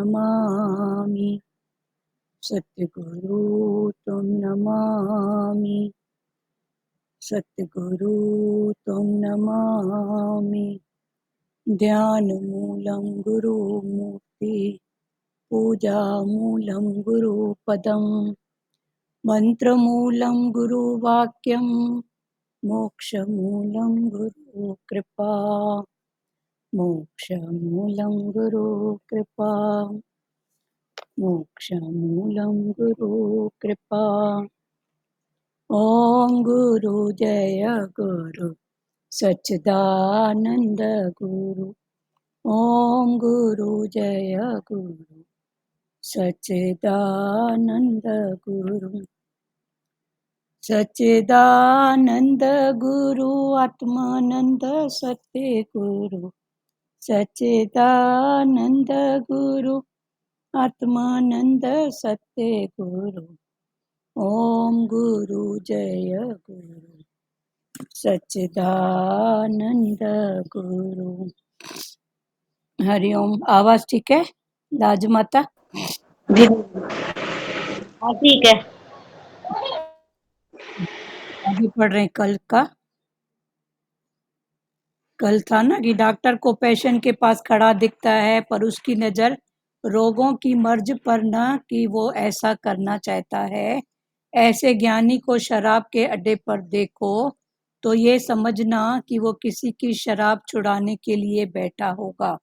नमामि, सद्गुरु त्वं नमामि, सद्गुरु त्वं नमामि। ध्यानमूलं गुरुमूर्ति, पूजामूलं गुरुपदं, मन्त्रमूलं गुरुवाक्यं, मोक्षमूलं गुरुकृपा, मोक्षमूलं गुरुकृपा, मोक्षमूलं गुरुकृपा। ॐ गुरु जय गुरु सच्चिदानंद गुरु, ॐ गुरु जय गुरु सच्चिदानंद गुरु, सच्चिदानंद गुरु आत्मानंद सत्य गुरु, सच्चिदानंद गुरु आत्मानंद सत्य गुरु, ॐ गुरु जय गुरु सच्चिदानंद गुरु। हरिओम। आवाज ठीक है राजमाता? जी हाँ ठीक है। आगे पढ़ रहे हैं। कल था ना कि डॉक्टर को पेशेंट के पास खड़ा दिखता है पर उसकी नजर रोगों की मर्ज पर न कि वो ऐसा करना चाहता है। ऐसे ज्ञानी को शराब के अड्डे पर देखो तो ये समझना कि वो किसी की शराब छुड़ाने के लिए बैठा होगा।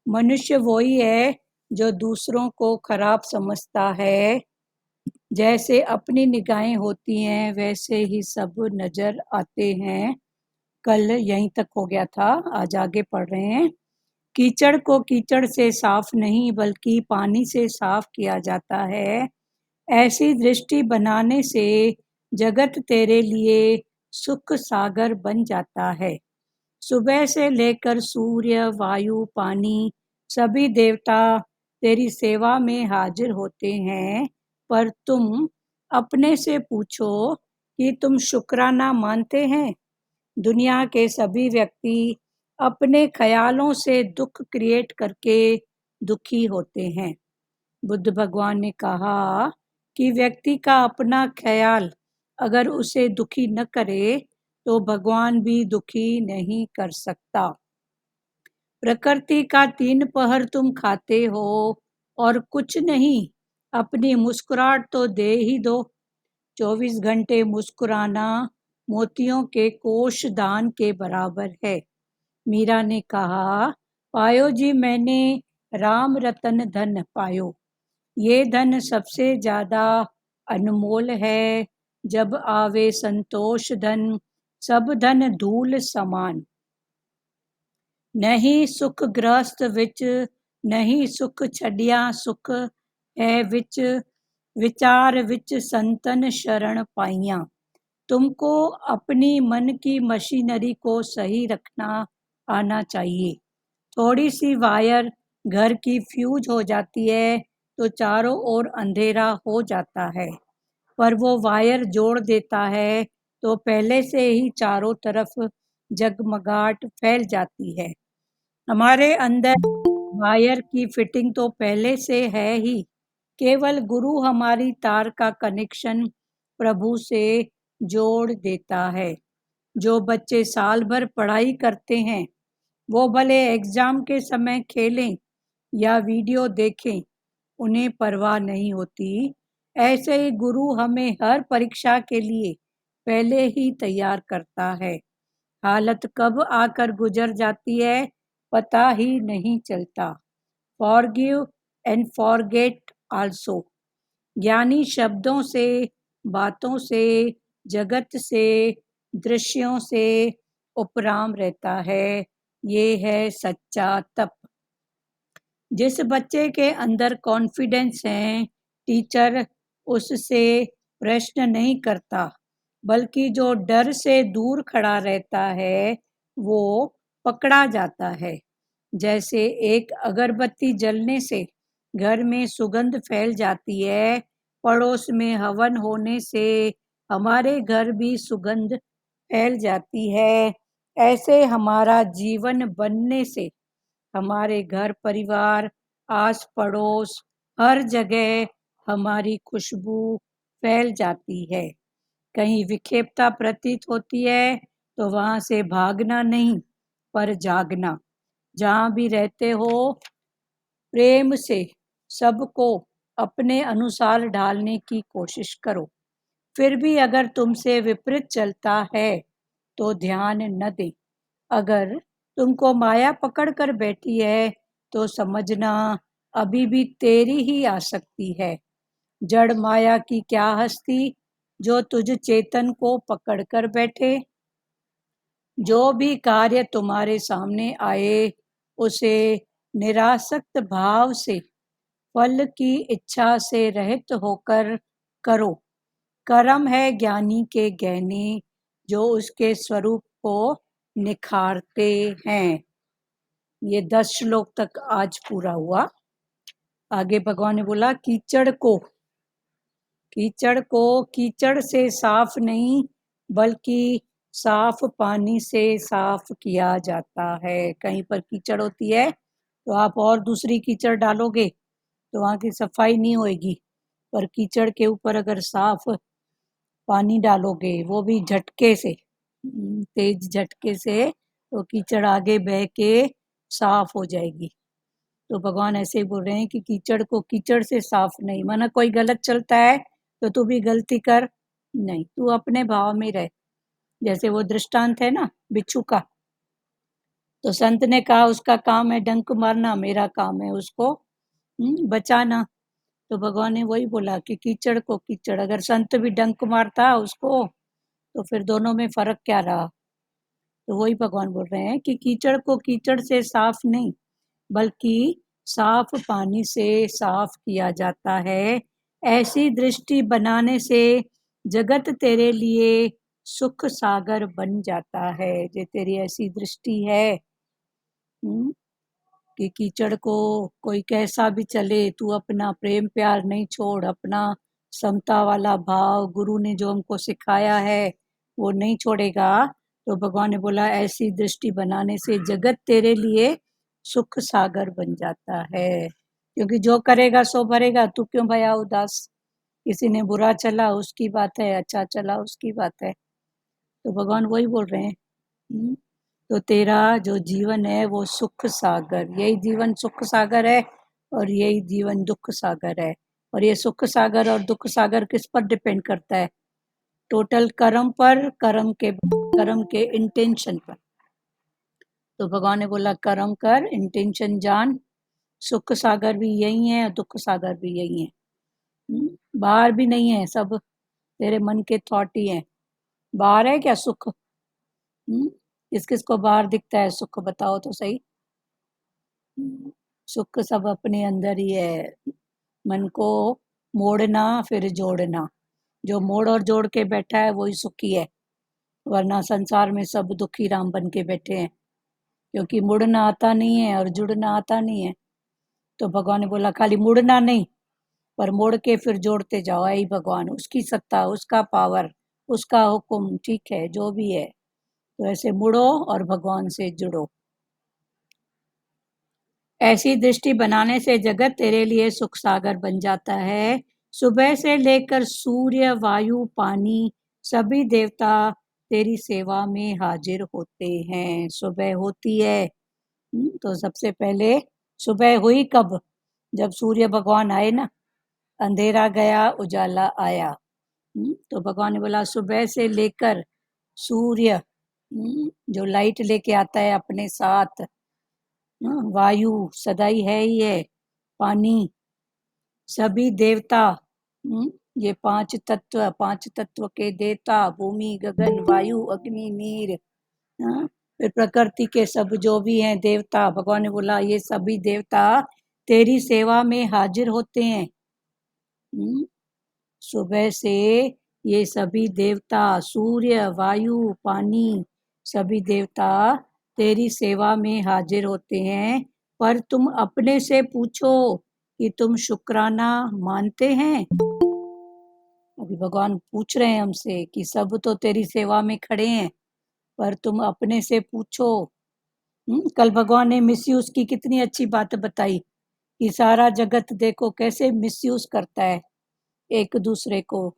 मनुष्य वही है जो दूसरों को खराब समझता है। जैसे अपनी निगाहें होती हैं वैसे ही सब नजर आते हैं। कल यहीं तक हो गया था, आज आगे पढ़ रहे हैं। कीचड़ को कीचड़ से साफ नहीं बल्कि पानी से साफ किया जाता है। ऐसी दृष्टि बनाने से जगत तेरे लिए सुख सागर बन जाता है। सुबह से लेकर सूर्य, वायु, पानी, सभी देवता तेरी सेवा में हाजिर होते हैं। पर तुम अपने से पूछो कि तुम शुक्राना मानते हैं? दुनिया के सभी व्यक्ति अपने ख्यालों से दुख क्रिएट करके दुखी होते हैं। बुद्ध भगवान ने कहा कि व्यक्ति का अपना ख्याल अगर उसे दुखी न करे तो भगवान भी दुखी नहीं कर सकता। प्रकृति का 3 पहर तुम खाते हो और कुछ नहीं, अपनी मुस्कुराहट तो दे ही दो। 24 घंटे मुस्कुराना मोतियों के कोष दान के बराबर है। मीरा ने कहा, पायो जी मैंने राम रतन धन पायो। ये धन सबसे ज्यादा अनमोल है। जब आवे संतोष धन, सब धन धूल समान। नहीं सुख ग्रस्त विच, नहीं सुख छड़िया सुख है विच, विचार विच संतन शरण पाइया। तुमको अपनी मन की मशीनरी को सही रखना आना चाहिए। थोड़ी सी वायर घर की फ्यूज हो जाती है तो चारों ओर अंधेरा हो जाता है, पर वो वायर जोड़ देता है तो पहले से ही चारों तरफ जगमगाहट फैल जाती है। हमारे अंदर वायर की फिटिंग तो पहले से है ही, केवल गुरु हमारी तार का कनेक्शन प्रभु से जोड़ देता है। जो बच्चे साल भर पढ़ाई करते हैं वो भले एग्जाम के समय खेलें या वीडियो देखें, उन्हें परवाह नहीं होती। ऐसे ही गुरु हमें हर परीक्षा के लिए पहले ही तैयार करता है। हालत कब आकर गुजर जाती है पता ही नहीं चलता। Forgive and forget also. ज्ञानी शब्दों से, बातों से, जगत से, दृश्यों से उपराम रहता है। ये है सच्चा तप। जिस बच्चे के अंदर कॉन्फिडेंस है, टीचर उससे प्रश्न नहीं करता, बल्कि जो डर से दूर खड़ा रहता है वो पकड़ा जाता है। जैसे एक अगरबत्ती जलने से घर में सुगंध फैल जाती है, पड़ोस में हवन होने से हमारे घर भी सुगंध फैल जाती है। ऐसे हमारा जीवन बनने से हमारे घर परिवार आस पड़ोस हर जगह हमारी खुशबू फैल जाती है। कहीं विक्षेपता प्रतीत होती है तो वहां से भागना नहीं पर जागना। जहां भी रहते हो प्रेम से सबको अपने अनुसार ढालने की कोशिश करो। फिर भी अगर तुमसे विपरीत चलता है तो ध्यान न दे। अगर तुमको माया पकड़ कर बैठी है तो समझना अभी भी तेरी ही आसक्ति है। जड़ माया की क्या हस्ती जो तुझ चेतन को पकड़ कर बैठे। जो भी कार्य तुम्हारे सामने आए उसे निरासक्त भाव से फल की इच्छा से रहित होकर करो। कर्म है ज्ञानी के गहने जो उसके स्वरूप को निखारते हैं। ये 10 श्लोक तक आज पूरा हुआ। आगे भगवान ने बोला कीचड़ से साफ नहीं बल्कि साफ पानी से साफ किया जाता है। कहीं पर कीचड़ होती है तो आप और दूसरी कीचड़ डालोगे तो वहाँ की सफाई नहीं होएगी, पर कीचड़ के ऊपर अगर साफ पानी डालोगे वो भी झटके से, तेज झटके से, तो कीचड़ आगे बह के साफ हो जाएगी। तो भगवान ऐसे ही बोल रहे हैं कि कीचड़ को कीचड़ से साफ नहीं, माना कोई गलत चलता है तो तू भी गलती कर नहीं, तू अपने भाव में रह। जैसे वो दृष्टांत है ना बिच्छू का, तो संत ने कहा उसका काम है डंक मारना, मेरा काम है उसको बचाना। तो भगवान ने वही बोला कि कीचड़ को कीचड़, अगर संत भी डंक मारता उसको तो फिर दोनों में फर्क क्या रहा। तो वही भगवान बोल रहे हैं कि कीचड़ को कीचड़ से साफ नहीं बल्कि साफ पानी से साफ किया जाता है। ऐसी दृष्टि बनाने से जगत तेरे लिए सुख सागर बन जाता है। जो तेरी ऐसी दृष्टि है कि कीचड़ को कोई कैसा भी चले तू अपना प्रेम प्यार नहीं छोड़, अपना समता वाला भाव गुरु ने जो हमको सिखाया है वो नहीं छोड़ेगा। तो भगवान ने बोला ऐसी दृष्टि बनाने से जगत तेरे लिए सुख सागर बन जाता है। क्योंकि जो करेगा सो भरेगा, तू क्यों भया उदास। किसी ने बुरा चला उसकी बात है, अच्छा चला उसकी बात है। तो भगवान वही बोल रहे हैं तो तेरा जो जीवन है वो सुख सागर, यही जीवन सुख सागर है और यही जीवन दुख सागर है। और ये सुख सागर और दुख सागर किस पर डिपेंड करता है? टोटल कर्म पर, कर्म के इंटेंशन पर। तो भगवान ने बोला कर्म कर, इंटेंशन जान, सुख सागर भी यही है और दुख सागर भी यही है। बाहर भी नहीं है, सब तेरे मन के थॉट ही हैं। बाहर है क्या सुख? किस किस को बाहर दिखता है सुख, बताओ तो सही। सुख सब अपने अंदर ही है। मन को मोड़ना फिर जोड़ना, जो मोड़ और जोड़ के बैठा है वही सुखी है, वरना संसार में सब दुखी राम बन के बैठे हैं, क्योंकि मुड़ना आता नहीं है और जुड़ना आता नहीं है। तो भगवान ने बोला खाली मुड़ना नहीं पर मोड़ के फिर जोड़ते जाओ। आई भगवान, उसकी सत्ता, उसका पावर, उसका हुक्म, ठीक है जो भी है। तो ऐसे मुड़ो और भगवान से जुड़ो। ऐसी दृष्टि बनाने से जगत तेरे लिए सुख सागर बन जाता है। सुबह से लेकर सूर्य, वायु, पानी, सभी देवता तेरी सेवा में हाजिर होते हैं। सुबह होती है तो सबसे पहले सुबह हुई कब? जब सूर्य भगवान आए ना, अंधेरा गया उजाला आया। तो भगवान ने बोला सुबह से लेकर सूर्य जो लाइट लेके आता है अपने साथ, वायु सदाई है ही है, पानी, सभी देवता, ये पांच तत्व के देवता, भूमि, गगन, वायु, अग्नि, नीर, फिर प्रकृति के सब जो भी हैं देवता, भगवान ने बोला ये सभी देवता तेरी सेवा में हाजिर होते हैं। सुबह से ये सभी देवता, सूर्य, वायु, पानी, सभी देवता तेरी सेवा में हाजिर होते हैं। पर तुम अपने से पूछो कि तुम शुक्राना मानते हैं? अभी भगवान पूछ रहे हैं हमसे कि सब तो तेरी सेवा में खड़े हैं, पर तुम अपने से पूछो। कल भगवान ने मिसयूज की कितनी अच्छी बात बताई कि सारा जगत देखो कैसे मिसयूज करता है एक दूसरे को।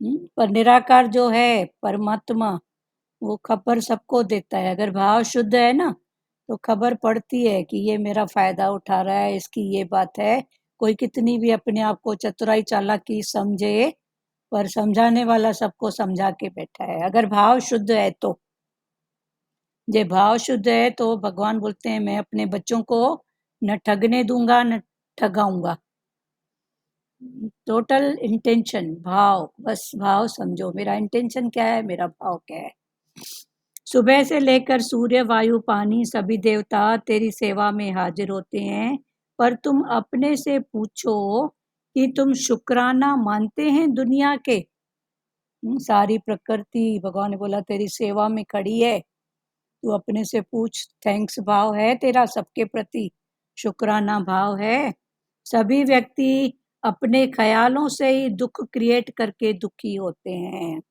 पर निराकार जो है परमात्मा, वो खबर सबको देता है। अगर भाव शुद्ध है ना, तो खबर पड़ती है कि ये मेरा फायदा उठा रहा है, इसकी ये बात है। कोई कितनी भी अपने आप को चतुराई चालाकी समझे, पर समझाने वाला सबको समझा के बैठा है, अगर भाव शुद्ध है तो। जे भाव शुद्ध है तो भगवान बोलते हैं मैं अपने बच्चों को न ठगने दूंगा न ठगाऊंगा। टोटल इंटेंशन भाव, बस भाव समझो, मेरा इंटेंशन क्या है, मेरा भाव क्या है। सुबह से लेकर सूर्य वायु पानी सभी देवता तेरी सेवा में हाजिर होते हैं, पर तुम अपने से पूछो कि तुम शुक्राना मानते हैं दुनिया के। सारी प्रकृति भगवान ने बोला तेरी सेवा में खड़ी है, तू अपने से पूछ, थैंक्स भाव है तेरा सबके प्रति, शुक्राना भाव है। सभी व्यक्ति अपने ख्यालों से ही दुख क्रिएट करके दुखी होते हैं।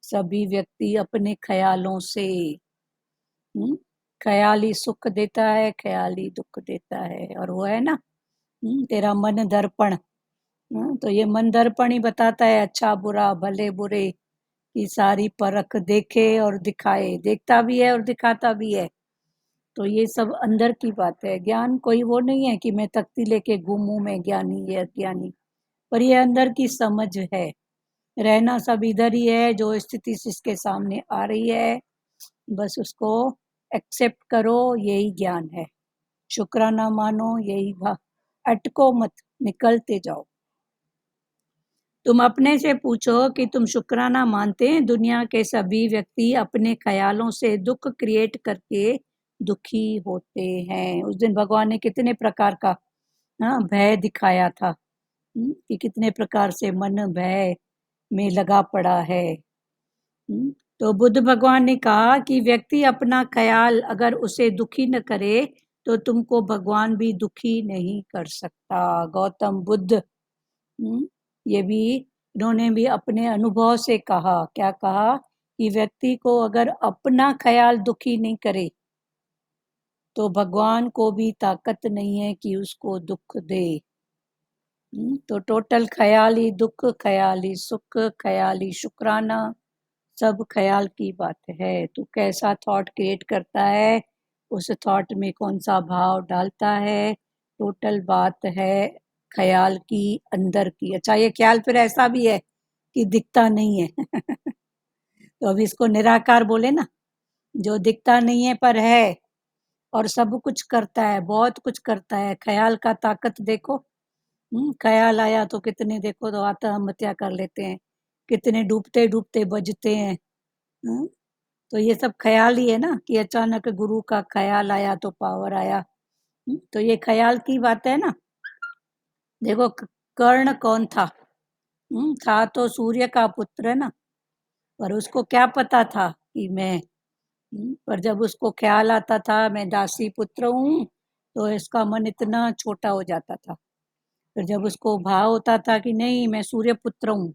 सभी व्यक्ति अपने ख्यालों से, ख्याली सुख देता है, ख्याली दुख देता है। और वो है ना, तेरा मन दर्पण, तो ये मन दर्पण ही बताता है अच्छा बुरा भले बुरे की सारी परख देखे और दिखाए, देखता भी है और दिखाता भी है। तो ये सब अंदर की बात है। ज्ञान कोई वो नहीं है कि मैं तख्ती लेके घूमूं, मैं ज्ञानी ये अज्ञानी, पर ये अंदर की समझ है। रहना सब इधर ही है, जो स्थिति जिसके सामने आ रही है बस उसको एक्सेप्ट करो, यही ज्ञान है। शुक्राना मानो, यही भाव, अटको मत, निकलते जाओ। तुम अपने से पूछो कि तुम शुक्राना मानते हैं दुनिया के सभी व्यक्ति अपने ख्यालों से दुख क्रिएट करके दुखी होते हैं। उस दिन भगवान ने कितने प्रकार का भय दिखाया था, कि कितने प्रकार से मन भय में लगा पड़ा है। तो बुद्ध भगवान ने कहा कि व्यक्ति अपना ख्याल अगर उसे दुखी न करे तो तुमको भगवान भी दुखी नहीं कर सकता। गौतम बुद्ध, ये भी इन्होंने भी अपने अनुभव से कहा, क्या कहा कि व्यक्ति को अगर अपना ख्याल दुखी नहीं करे तो भगवान को भी ताकत नहीं है कि उसको दुख दे। तो टोटल ख्याली दुख, ख्याली सुख, ख्याली शुक्राना, सब ख्याल की बात है। तू कैसा थॉट क्रिएट करता है, उस थॉट में कौन सा भाव डालता है, टोटल बात है ख्याल की, अंदर की। अच्छा ये ख्याल फिर ऐसा भी है कि दिखता नहीं है तो अभी इसको निराकार बोले ना, जो दिखता नहीं है पर है और सब कुछ करता है, बहुत कुछ करता है। ख्याल का ताकत देखो, ख्याल आया तो कितने देखो तो आत्महत्या कर लेते हैं, कितने डूबते डूबते बजते हैं। हम्म, तो ये सब ख्याल ही है ना, कि अचानक गुरु का ख्याल आया तो पावर आया। तो ये ख्याल की बात है ना। देखो कर्ण कौन था, था तो सूर्य का पुत्र है ना, पर उसको क्या पता था कि मैं, पर जब उसको ख्याल आता था मैं दासी पुत्र हूँ, तो इसका मन इतना छोटा हो जाता था। फिर जब उसको भाव होता था कि नहीं मैं सूर्य पुत्र हूँ,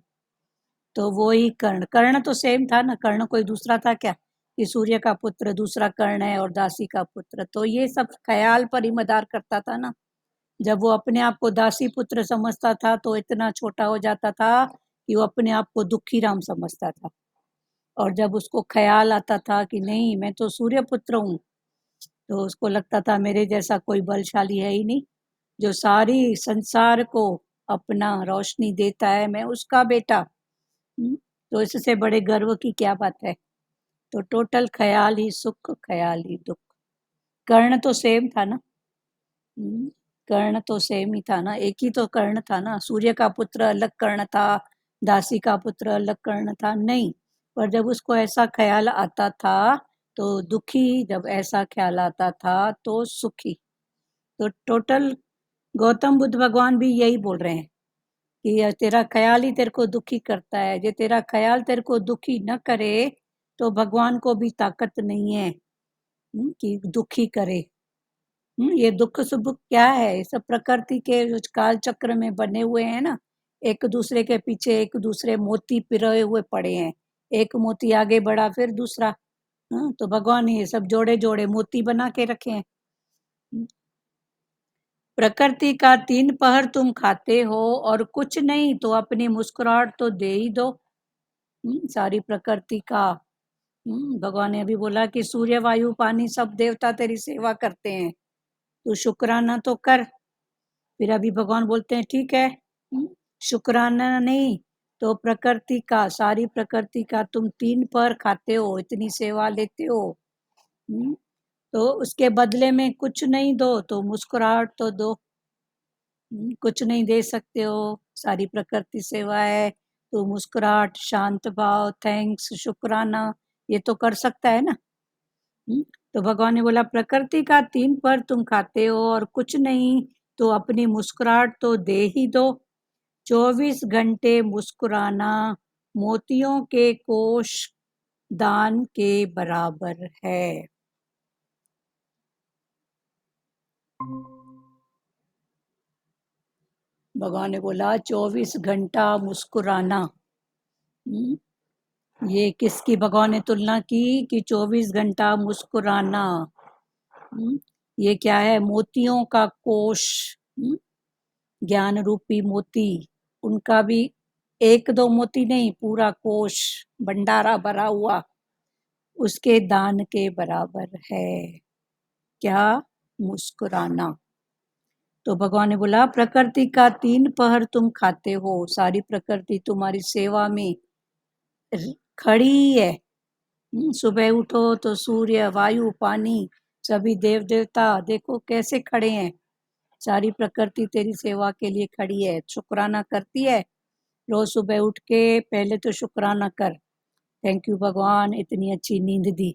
तो वो ही कर्ण, कर्ण तो सेम था ना, कर्ण कोई दूसरा था क्या, कि सूर्य का पुत्र दूसरा कर्ण है और दासी का पुत्र। तो ये सब ख्याल पर ही मदार करता था ना। जब वो अपने आप को दासी पुत्र समझता था तो इतना छोटा हो जाता था कि वो अपने आप को दुखी राम समझता था। और जब उसको ख्याल आता था कि नहीं मैं तो सूर्य पुत्र हूँ, तो उसको लगता था मेरे जैसा कोई बलशाली है ही नहीं, जो सारी संसार को अपना रोशनी देता है, मैं उसका बेटा। तो इससे बड़े गर्व की क्या बात है। तो टोटल ख्याल ही सुख, ख्याल ही दुख। कर्ण तो सेम था ना, कर्ण तो सेम ही था ना, एक ही तो कर्ण था ना। सूर्य का पुत्र अलग कर्ण था, दासी का पुत्र अलग कर्ण था नहीं। पर जब उसको ऐसा ख्याल आता था तो दुखी, जब ऐसा ख्याल आता था तो सुखी। तो टोटल गौतम बुद्ध भगवान भी यही बोल रहे हैं कि ये तेरा ख्याल ही तेरे को दुखी करता है। जो तेरा ख्याल तेरे को दुखी न करे तो भगवान को भी ताकत नहीं है कि दुखी करे। ये दुख सुख क्या है, ये सब प्रकृति के जो काल चक्र में बने हुए हैं ना, एक दूसरे के पीछे एक दूसरे मोती पिरोए हुए पड़े हैं। एक मोती आगे बढ़ा फिर दूसरा, तो भगवान ने ये सब जोड़े जोड़े मोती बना के रखे हैं। प्रकृति का 3 पहर तुम खाते हो और कुछ नहीं तो अपनी मुस्कुराहट तो दे ही दो। सारी प्रकृति का भगवान ने अभी बोला कि सूर्य, वायु, पानी सब देवता तेरी सेवा करते हैं, तू शुक्राना तो कर। फिर अभी भगवान बोलते हैं ठीक है, शुक्राना नहीं तो प्रकृति का, सारी प्रकृति का तुम 3 पहर खाते हो, इतनी सेवा लेते हो, तो उसके बदले में कुछ नहीं दो तो मुस्कुराहट तो दो। कुछ नहीं दे सकते हो, सारी प्रकृति सेवा है, तो मुस्कुराहट, शांत भाव, थैंक्स, शुक्राना ये तो कर सकता है ना। तो भगवान ने बोला प्रकृति का 3 पहर तुम खाते हो और कुछ नहीं तो अपनी मुस्कुराहट तो दे ही दो। 24 घंटे मुस्कुराना मोतियों के कोष दान के बराबर है। भगवान ने बोला 24 घंटा मुस्कुराना। ये किसकी भगवान ने तुलना की कि 24 घंटा मुस्कुराना। ये क्या है? मोतियों का कोष, ज्ञान रूपी मोती, उनका भी 1-2 मोती नहीं, पूरा कोष, भंडारा भरा हुआ, उसके दान के बराबर है। क्या? मुस्कुराना। तो भगवान ने बोला प्रकृति का 3 पहर तुम खाते हो, सारी प्रकृति तुम्हारी सेवा में खड़ी है। सुबह उठो तो सूर्य, वायु, पानी, सभी देव देवता देखो कैसे खड़े हैं, सारी प्रकृति तेरी सेवा के लिए खड़ी है, शुक्राना करती है। रोज सुबह उठ के पहले तो शुक्राना कर, थैंक यू भगवान इतनी अच्छी नींद दी,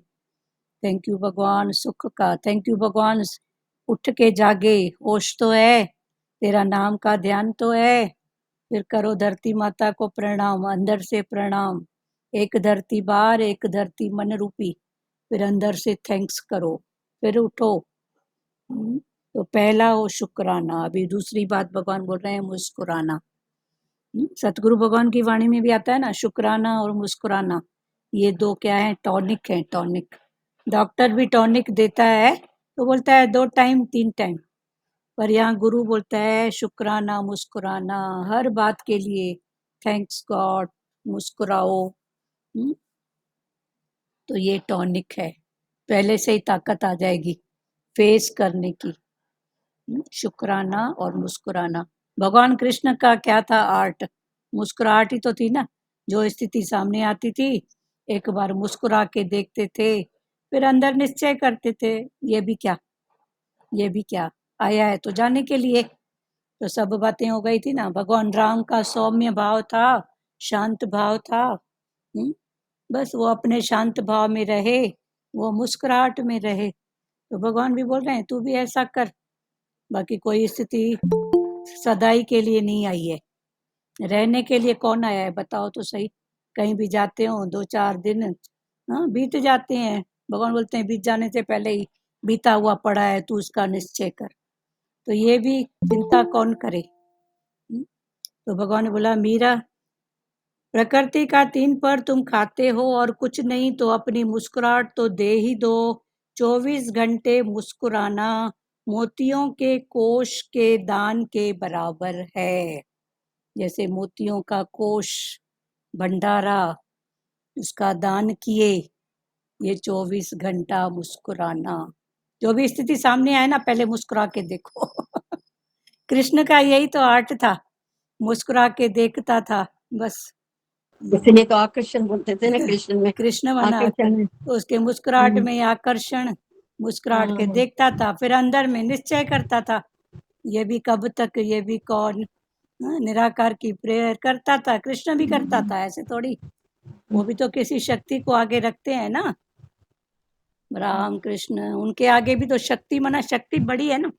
थैंक यू भगवान सुख का, थैंक यू भगवान उठ के जागे, होश तो है, तेरा नाम का ध्यान तो है। फिर करो धरती माता को प्रणाम, अंदर से प्रणाम, एक धरती बाहर, एक धरती मन रूपी, फिर अंदर से थैंक्स करो, फिर उठो। तो पहला हो शुक्राना। अभी दूसरी बात भगवान बोल रहे हैं मुस्कुराना। सतगुरु भगवान की वाणी में भी आता है ना, शुक्राना और मुस्कुराना, ये 2 क्या है? टॉनिक है, टॉनिक। डॉक्टर भी टॉनिक देता है तो बोलता है 2 टाइम 3 टाइम, पर यहाँ गुरु बोलता है शुक्राना, मुस्कुराना, हर बात के लिए थैंक्स गॉड, मुस्कुराओ। तो ये टॉनिक है, पहले से ही ताकत आ जाएगी फेस करने की। शुक्राना और मुस्कुराना। भगवान कृष्ण का क्या था आर्ट? मुस्कुराहट ही तो थी ना। जो स्थिति सामने आती थी, एक बार मुस्कुरा के देखते थे, फिर अंदर निश्चय करते थे ये भी क्या, ये भी क्या आया है तो जाने के लिए। तो सब बातें हो गई थी ना। भगवान राम का सौम्य भाव था, शांत भाव था, बस वो अपने शांत भाव में रहे, वो मुस्कुराहट में रहे। तो भगवान भी बोल रहे हैं तू भी ऐसा कर। बाकी कोई स्थिति सदाई के लिए नहीं आई है, रहने के लिए कौन आया है बताओ तो सही। कहीं भी जाते हो 2-4 दिन बीत जाते हैं, भगवान बोलते हैं बीत जाने से पहले ही बीता हुआ पड़ा है, तू उसका निश्चय कर। तो ये भी चिंता कौन करे। तो भगवान ने बोला मीरा, प्रकृति का 3 पहर तुम खाते हो और कुछ नहीं तो अपनी मुस्कुराहट तो दे ही दो। 24 घंटे मुस्कुराना मोतियों के कोष के दान के बराबर है। जैसे मोतियों का कोष, भंडारा, उसका दान किए, ये 24 घंटा मुस्कुराना। जो भी स्थिति सामने आए ना, पहले मुस्कुरा के देखो। कृष्ण का यही तो आर्ट था, मुस्कुरा के देखता था बस। इसलिए तो आकर्षण बोलते थे ना कृष्ण में। कृष्ण माना आकर्षण। उसके मुस्कुराहट में आकर्षण, मुस्कुराहट के देखता था, फिर अंदर में निश्चय करता था ये भी कब तक, ये भी कौन। निराकार की प्रेयर करता था, कृष्ण भी करता था, ऐसे थोड़ी, वो भी तो किसी शक्ति को आगे रखते हैं ना। राम कृष्ण उनके आगे भी तो शक्ति, माना शक्ति बड़ी है ना।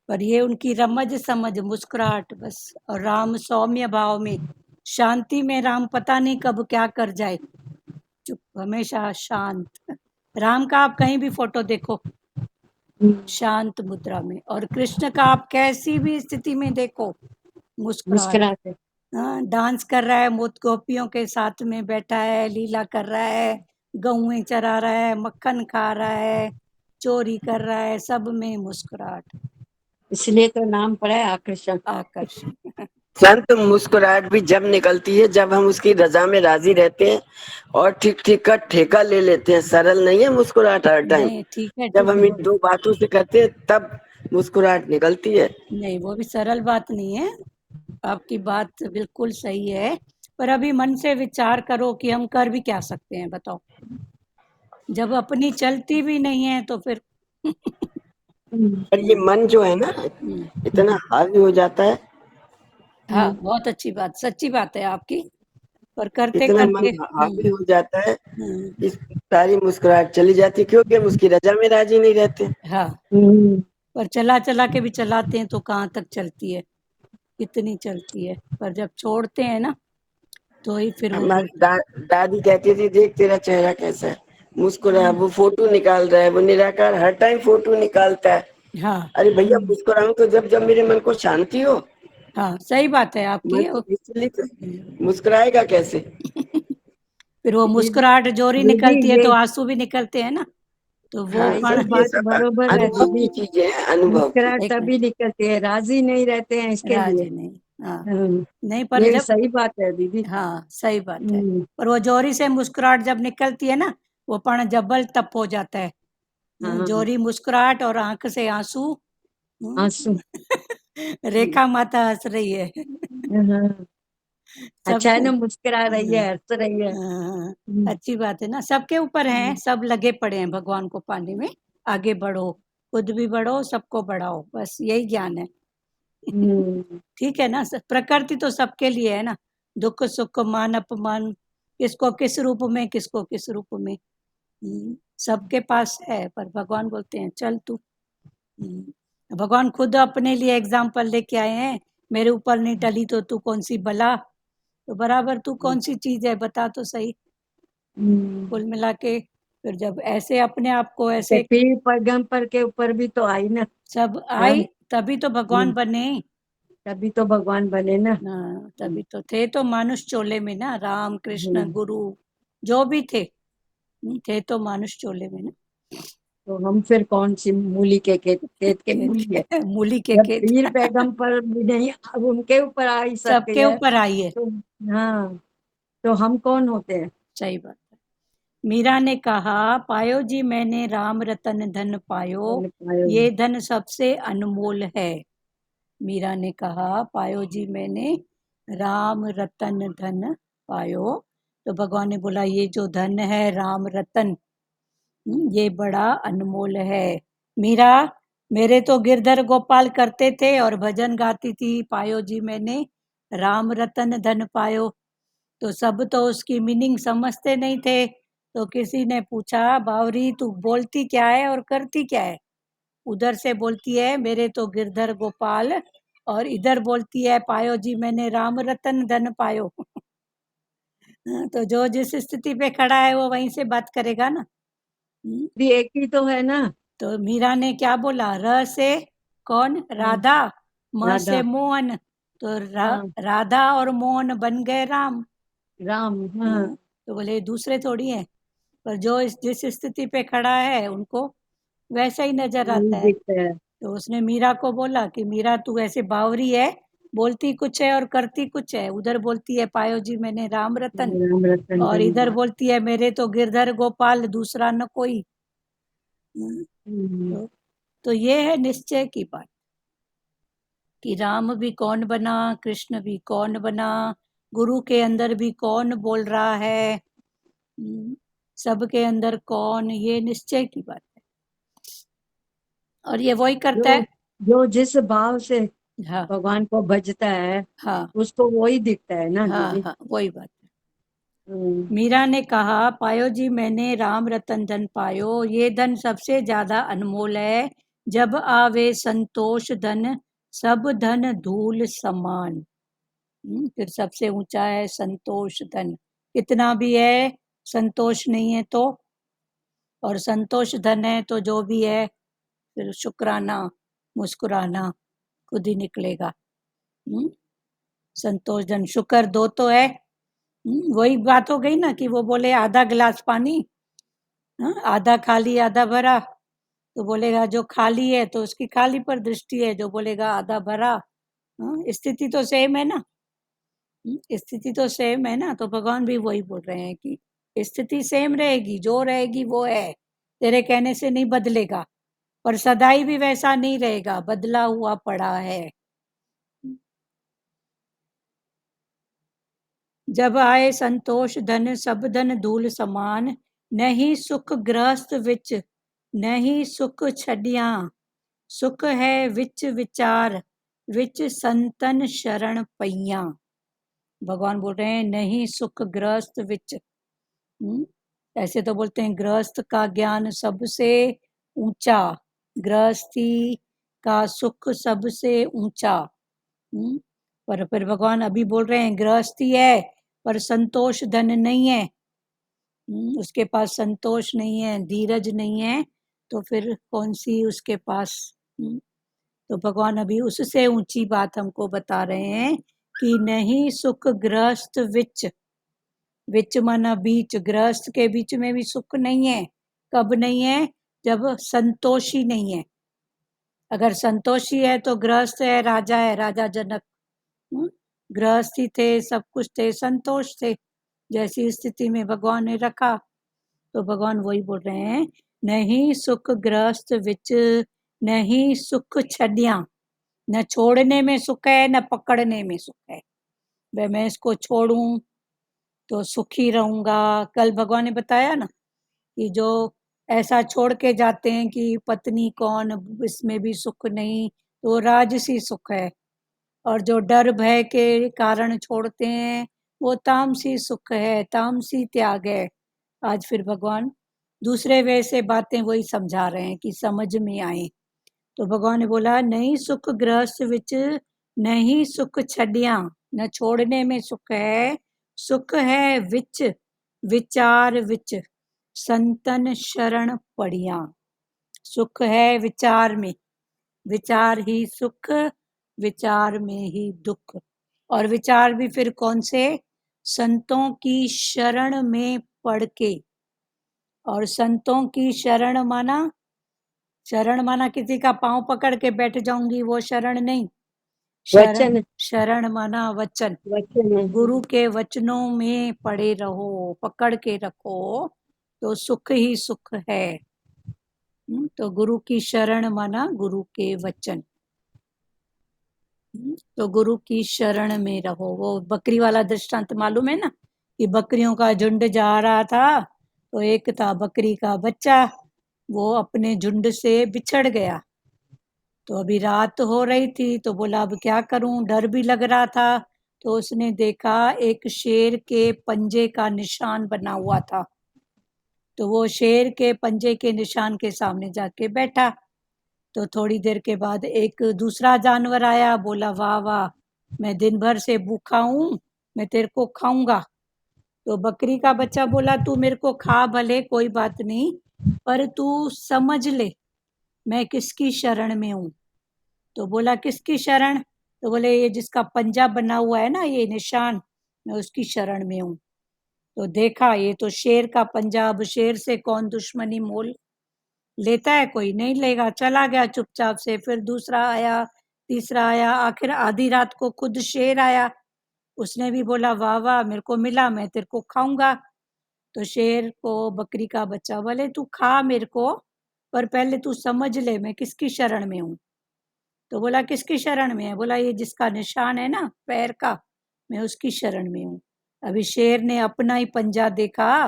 पर ये उनकी रमज समझ मुस्कुराहट बस। और राम सौम्य भाव में, शांति में, राम पता नहीं कब क्या कर जाए, चुप, हमेशा शांत। राम का आप कहीं भी फोटो देखो, शांत मुद्रा में। और कृष्ण का आप कैसी भी स्थिति में देखो, मुस्कुराहट। डांस कर रहा है, मोत गोपियों के साथ में बैठा है, लीला कर रहा है, गौएं चरा रहा है, मक्खन खा रहा है, चोरी कर रहा है, सब में मुस्कुराहट। इसलिए तो नाम पड़ा है आकर्षण। आकर्षण। संत मुस्कुराहट भी जब निकलती है जब हम उसकी रजा में राजी रहते हैं और ठीक ठीक का ठेका ले लेते हैं। सरल नहीं है मुस्कुराहट हर टाइम। नहीं ठीक है, जब ठीक हम है। इन दो बातों से करते हैं तब मुस्कुराहट निकलती है। नहीं, वो भी सरल बात नहीं है। आपकी बात बिल्कुल सही है। पर अभी मन से विचार करो कि हम कर भी क्या सकते हैं, बताओ। जब अपनी चलती भी नहीं है तो फिर पर ये मन जो है ना हम्म, इतना हावी हो जाता है, हाँ, बहुत अच्छी बात, सच्ची बात है आपकी। पर करते इतना करते मन हावी हो जाता है, हम्म, इस सारी मुस्कुराहट चली जाती है क्योंकि हम उसकी रजा में राजी नहीं रहते। हाँ। हम्म, पर चला चला के भी चलाते हैं तो कहाँ तक चलती है, कितनी चलती है। पर जब छोड़ते हैं ना तो ही फिर वो हमारी दादी कहती थी देख तेरा चेहरा कैसा है, मुस्कुरा। वो फोटो निकाल रहा है, वो निराकार हर टाइम फोटो निकालता है। हाँ, अरे भैया मुस्कुराऊं तो जब जब मेरे मन को शांति हो। हाँ, सही बात है मन आपकी। तो विचलित मुस्कुराएगा कैसे? फिर वो दीदी मुस्कुराहट जोरी दीदी निकलती है ये तो आंसू भी निकलते हैं ना, तो वो हाँ, हाँ, ये पण ये बात सब बरोबर है अनुभव की दीदी। चीजें हैं, अनुभव की। मुस्कुराहट एक तभी मिनट, निकलती है, राजी नहीं रहते हैं इसके लिए। राजी नहीं, हाँ। हम्म, नहीं, पर ये जब सही बात है दीदी। हाँ, सही बात है। हम्म, पर वो जोरी से मुस्कुराहट जब निकलती है ना, वो पण जबल तप हो जाता है। हाँ, जोरी मुस्कुराहट और आंख से आंसू। आंसू। रेखा माता हंस रही है। हाँ, अच्छा है सबके ना, मुस्कुरा रही हाँ, है, हंस रही है। हाँ, हम्म, अच्छी बात है ना। सबके ऊपर हैं, हम्म, सब लगे पड़े हैं भगवान को पाने में। आगे बढ़ो, खुद भी बढ़ो, सबको बढ़ाओ, बस यही ज्ञान है। हम्म, ठीक है ना। प्रकृति तो सबके लिए है ना। दुख सुख मान अपमान, किसको किस रूप में, किसको किस रूप में। सबके पास है। पर भगवान बोलते हैं चल तू। भगवान खुद अपने लिए एग्जाम्पल लेके आए हैं। मेरे ऊपर नहीं टली तो तू कौन सी बला। तो बराबर तू कौन सी चीज है, बता तो सही। हम्म। कुल मिला के फिर जब ऐसे अपने आप को जैसे ऐसे पीर पैगंबर के ऊपर भी तो आई ना। सब हाँ, आई, तभी तो भगवान हम्म, बने। तभी तो भगवान बने ना। हाँ, तभी तो थे तो मानुष चोले में ना, राम कृष्ण हम्म, गुरु जो भी थे। थे तो मानुष चोले में ना। तो हम फिर कौन सी मूली के खेत के खेत मूली है? के मूली के जब खेत। पीर पैगंबर भी नहीं, अब उनके ऊपर आ ही सकती सबके है। ऊपर आई है। तो हाँ, तो हम कौन होते हैं? सही बात है। मीरा ने कहा, पायो जी मैंने राम रतन धन पायो, बन पाए। ये धन सबसे अनमोल है। मीरा ने कहा, पायो जी मैंने राम रतन धन पायो। तो भगवान ने बोला ये जो धन है राम रतन, ये बड़ा अनमोल है। मीरा, मेरे तो गिरधर गोपाल करते थे और भजन गाती थी, पायो जी मैंने राम रतन धन पायो। तो सब तो उसकी मीनिंग समझते नहीं थे। तो किसी ने पूछा, बावरी तू बोलती क्या है और करती क्या है। उधर से बोलती है मेरे तो गिरधर गोपाल, और इधर बोलती है पायो जी मैंने राम रतन धन पायो। तो जो जिस स्थिति पे खड़ा है वो वहीं से बात करेगा ना। हम्म, भी एक ही तो है ना। तो मीरा ने क्या बोला, र से कौन, हाँ, राधा, म से राधा। मोहन। तो हाँ, राधा और मोहन बन गए राम। राम। हाँ, तो बोले दूसरे थोड़ी हैं। पर जो जिस स्थिति पे खड़ा है उनको वैसा ही नजर वही आता है। दिखता है। तो उसने मीरा को बोला कि मीरा तू ऐसे बावरी है, बोलती कुछ है और करती कुछ है। उधर बोलती है पायो जी मैंने राम रतन, राम रतन और धन इधर पाए। बोलती है मेरे तो गिरधर गोपाल दूसरा न कोई। हम्म, हम्म, तो ये है निश्चय की बात कि राम भी कौन बना, कृष्ण भी कौन बना, गुरु के अंदर भी कौन बोल रहा है। सबके अंदर कौन, ये निश्चय की बात है। और ये वही करता जो है। जो जिस भाव से हाँ, भगवान को भजता है, हाँ, उसको वही दिखता है ना हाँ, दीदी। हाँ, वही बात है। हम्म, मीरा ने कहा, पायो जी मैंने राम रतन धन पायो, ये धन सबसे ज्यादा अनमोल है। जब आवे संतोष धन, सब धन धूल समान। फिर सबसे ऊंचा है संतोष धन। कितना भी है, संतोष नहीं है तो, और संतोष धन है तो जो भी है फिर शुक्राना, मुस्कुराना खुद ही निकलेगा। हम्म, संतोष धन, शुक्र दो तो है। वही बात हो गई ना कि वो बोले आधा गिलास पानी, हाँ, आधा खाली आधा भरा। तो बोलेगा जो खाली है तो उसकी खाली पर दृष्टि है, जो बोलेगा आधा भरा, स्थिति तो सेम है ना। स्थिति तो सेम है ना। तो भगवान भी वही बोल रहे हैं कि स्थिति सेम रहेगी, जो रहेगी वो है, तेरे कहने से नहीं बदलेगा, पर सदाई भी वैसा नहीं रहेगा, बदला हुआ पड़ा है। जब आए संतोष धन सब धन धूल समान, नहीं सुख गृहस्थ विच, नहीं सुख छड़ियां, सुख है विच विचार, विच संतन शरण पैया। भगवान बोल रहे हैं नहीं सुख गृहस्थ विच। ऐसे तो बोलते हैं गृहस्थ का ज्ञान सबसे ऊंचा, गृहस्थी का सुख सबसे ऊंचा। पर फिर भगवान अभी बोल रहे हैं गृहस्थी है पर संतोष धन नहीं है, उसके पास संतोष नहीं है, धीरज नहीं है, तो फिर कौन सी उसके पास। तो भगवान अभी उससे ऊंची बात हमको बता रहे हैं कि नहीं सुख गृहस्थ विच, विच माना बीच, गृहस्थ के बीच में भी सुख नहीं है। कब नहीं है? जब संतोषी नहीं है। अगर संतोषी है तो गृहस्थ है, राजा है, राजा जनक। गृहस्थी थे, सब कुछ थे, संतोष थे, जैसी स्थिति में भगवान ने रखा। तो भगवान वही बोल रहे हैं नहीं सुख गृहस्थ विच, नहीं सुख छड़िया। न छोड़ने में सुख है, न पकड़ने में सुख है। भाई मैं इसको छोड़ूं तो सुखी रहूंगा। कल भगवान ने बताया ना कि जो ऐसा छोड़ के जाते हैं कि पत्नी कौन, इसमें भी सुख नहीं, तो राजसी सुख है। और जो डर भय के कारण छोड़ते हैं वो तामसी सुख है, तामसी त्याग है। आज फिर भगवान दूसरे वे से बातें वही समझा रहे हैं कि समझ में आए। तो भगवान ने बोला नहीं सुख गृहस्थ विच, नहीं सुख छड़िया। न छोड़ने में सुख है, सुख है विच विचार विच, संतन शरण पड़िया। सुख है विचार में, विचार ही सुख, विचार में ही दुख। और विचार भी फिर कौन से? संतों की शरण में पड़ के। और संतों की शरण माना, शरण माना किसी का पांव पकड़ के बैठ जाऊंगी, वो शरण नहीं। शरण, वचन, शरण माना वचन। वचन। गुरु के वचनों में पड़े रहो, पकड़ के रखो, तो सुख ही सुख है। तो गुरु की शरण माना गुरु के वचन। तो गुरु की शरण में रहो। वो बकरी वाला दृष्टांत मालूम है ना कि बकरियों का झुंड जा रहा था, तो एक था बकरी का बच्चा, वो अपने झुंड से बिछड़ गया। तो अभी रात हो रही थी, तो बोला अब क्या करूं, डर भी लग रहा था। तो उसने देखा एक शेर के पंजे का निशान बना हुआ था, तो वो शेर के पंजे के निशान के सामने जाके बैठा। तो थोड़ी देर के बाद एक दूसरा जानवर आया, बोला वाह वाह, मैं दिन भर से भूखा हूँ, मैं तेरे को खाऊंगा। तो बकरी का बच्चा बोला तू मेरे को खा भले, कोई बात नहीं, पर तू समझ ले मैं किसकी शरण में हूँ। तो बोला किसकी शरण? तो बोले ये जिसका पंजा बना हुआ है ना, ये निशान, मैं उसकी शरण में हूँ। तो देखा ये तो शेर का पंजा, अब शेर से कौन दुश्मनी मोल लेता है? कोई नहीं लेगा। चला गया चुपचाप से। फिर दूसरा आया, तीसरा आया, आखिर आधी रात को खुद शेर आया। उसने भी बोला वाह वाह, मेरे को मिला, मैं तेरे को खाऊंगा। तो शेर को बकरी का बच्चा बोले तू खा मेरे को, पर पहले तू समझ ले मैं किसकी शरण में हूँ। तो बोला किसकी शरण में है? बोला ये जिसका निशान है ना पैर का, मैं उसकी शरण में हूँ। अभी शेर ने अपना ही पंजा देखा,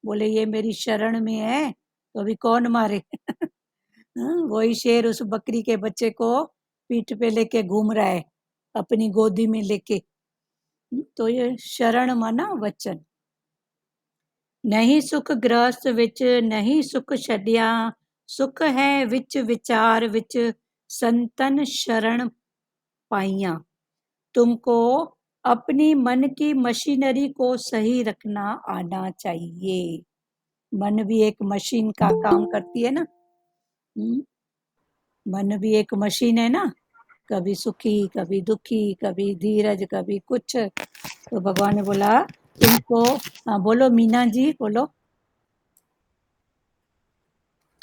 बोले ये मेरी शरण में है, तो अभी कौन मारे? वही शेर उस बकरी के बच्चे को पीठ पे लेके घूम रहा है, अपनी गोदी में लेके। तो ये शरण माना वचन। नहीं सुख गृहस्थ विच, नहीं सुख छड़िया, सुख है विच विचार विच, संतन शरण पाइया। तुमको अपनी मन की मशीनरी को सही रखना आना चाहिए। मन भी एक मशीन का काम करती है ना। मन भी एक मशीन है ना, कभी सुखी, कभी दुखी, कभी धीरज, कभी कुछ। तो भगवान ने बोला तुमको, हाँ बोलो मीना जी बोलो।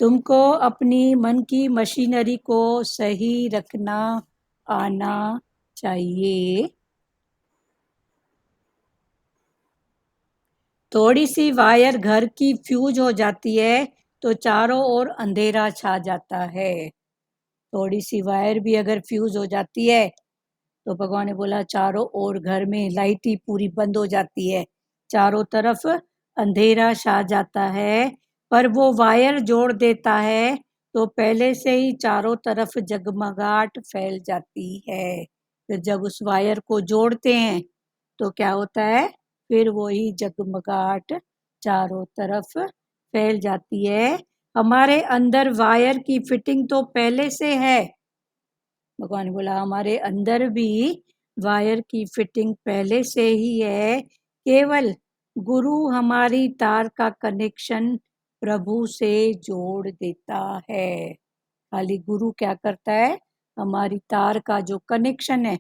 तुमको अपनी मन की मशीनरी को सही रखना आना चाहिए। थोड़ी सी वायर घर की फ्यूज हो जाती है तो चारों ओर अंधेरा छा जाता है। थोड़ी सी वायर भी अगर फ्यूज हो जाती है तो भगवान ने बोला चारों ओर घर में लाइट ही पूरी बंद हो जाती है, चारों तरफ अंधेरा छा जाता है। पर वो वायर जोड़ देता है तो पहले से ही चारों तरफ जगमगाहट फैल जाती है। फिर जब उस वायर को जोड़ते हैं तो क्या होता है, फिर वही जगमगाहट चारों तरफ फैल जाती है। हमारे अंदर वायर की फिटिंग तो पहले से है। भगवान ने बोला हमारे अंदर भी वायर की फिटिंग पहले से ही है, केवल गुरु हमारी तार का कनेक्शन प्रभु से जोड़ देता है। खाली गुरु क्या करता है, हमारी तार का जो कनेक्शन है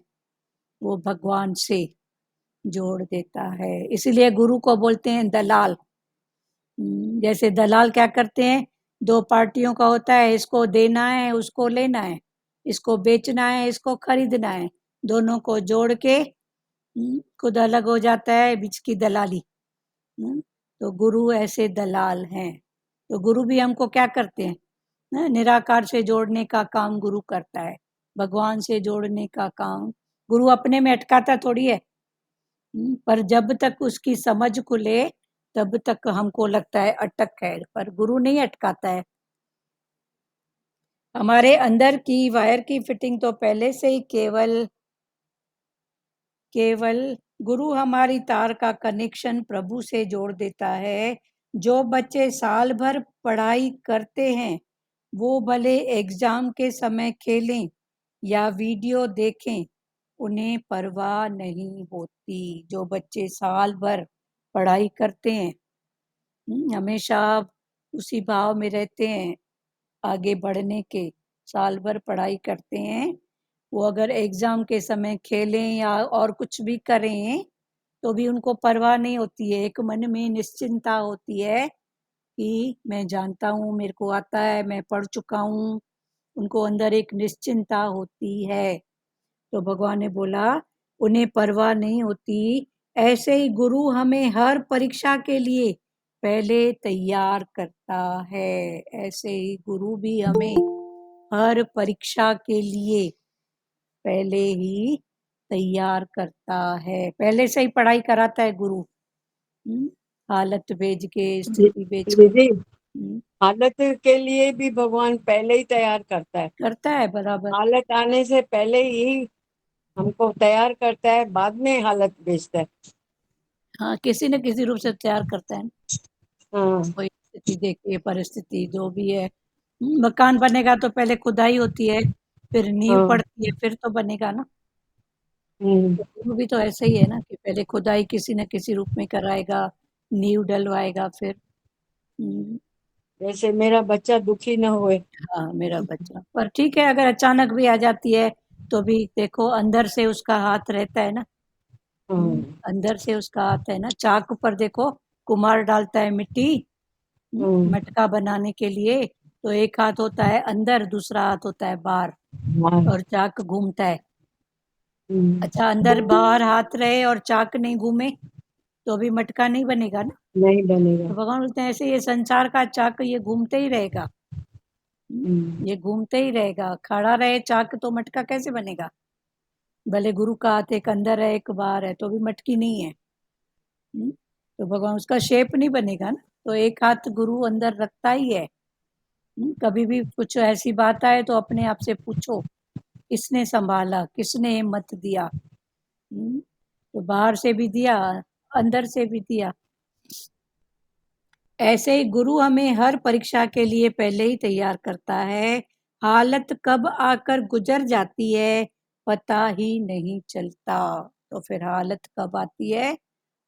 वो भगवान से जोड़ देता है। इसलिए गुरु को बोलते हैं दलाल। जैसे दलाल क्या करते हैं, दो पार्टियों का होता है, इसको देना है उसको लेना है, इसको बेचना है इसको खरीदना है, दोनों को जोड़ के खुद अलग हो जाता है, बीच की दलाली। तो गुरु ऐसे दलाल हैं। तो गुरु भी हमको क्या करते हैं, निराकार से जोड़ने का काम गुरु करता है, भगवान से जोड़ने का काम। गुरु अपने में अटकाता थोड़ी है, पर जब तक उसकी समझ खुले तब तक हमको लगता है अटक है, पर गुरु नहीं अटकाता है। हमारे अंदर की वायर की फिटिंग तो पहले से ही केवल गुरु हमारी तार का कनेक्शन प्रभु से जोड़ देता है। जो बच्चे साल भर पढ़ाई करते हैं वो भले एग्जाम के समय खेलें या वीडियो देखें, उन्हें परवाह नहीं होती। जो बच्चे साल भर पढ़ाई करते हैं, हमेशा उसी भाव में रहते हैं, आगे बढ़ने के, साल भर पढ़ाई करते हैं, वो अगर एग्जाम के समय खेलें या और कुछ भी करें तो भी उनको परवाह नहीं होती है। एक मन में निश्चिंता होती है कि मैं जानता हूँ, मेरे को आता है, मैं पढ़ चुका हूँ, उनको अंदर एक निश्चिंता होती है। तो भगवान ने बोला उन्हें परवाह नहीं होती। ऐसे ही गुरु हमें हर परीक्षा के लिए पहले तैयार करता है। ऐसे ही गुरु भी हमें हर परीक्षा के लिए पहले ही तैयार करता है, पहले से ही पढ़ाई कराता है गुरु। हालत भेज के, स्थिति भेज के। दीदी, हालत के लिए भी भगवान पहले ही तैयार करता है बराबर। हालत आने से पहले ही हमको तैयार करता है, बाद में हालत भेजता है। हाँ, किसी न किसी रूप से तैयार करता है। हाँ, कोई स्थिति देखिए, परिस्थिति जो भी है। मकान बनेगा तो पहले खुदाई होती है, फिर नींव हाँ, पड़ती है, फिर तो बनेगा ना। हम्म। तो गुरु भी तो ऐसा ही है ना कि पहले खुदाई किसी न किसी रूप में कराएगा, नींव डलवाएगा, फिर जैसे मेरा बच्चा दुखी न हुए। हाँ मेरा बच्चा। पर ठीक है, अगर अचानक भी आ जाती है तो भी देखो अंदर से उसका हाथ रहता है ना। हाँ, अंदर से उसका हाथ है ना। चाक पर देखो, कुम्हार डालता है मिट्टी हम्म, मटका बनाने के लिए, तो एक हाथ होता है अंदर, दूसरा हाथ होता है बाहर, हाँ, और चाक घूमता है। हम्म, अच्छा, अंदर बाहर हाथ रहे और चाक नहीं घूमे तो भी मटका नहीं बनेगा ना। नहीं बनेगा। तो भगवान बोलते हैं ऐसे ये संसार का चाक ये घूमते ही रहेगा। ये घूमते ही रहेगा, खड़ा रहे चाक तो मटका कैसे बनेगा। भले गुरु का हाथ एक अंदर है एक बाहर है तो भी मटकी नहीं है। तो भगवान उसका शेप नहीं बनेगा ना। तो एक हाथ गुरु अंदर रखता ही है। कभी भी कुछ ऐसी बात आए तो अपने आप से पूछो, किसने संभाला, किसने हिम्मत दिया। तो बाहर से भी दिया, अंदर से भी दिया। ऐसे ही गुरु हमें हर परीक्षा के लिए पहले ही तैयार करता है। हालत कब आकर गुजर जाती है पता ही नहीं चलता। तो फिर हालत कब आती है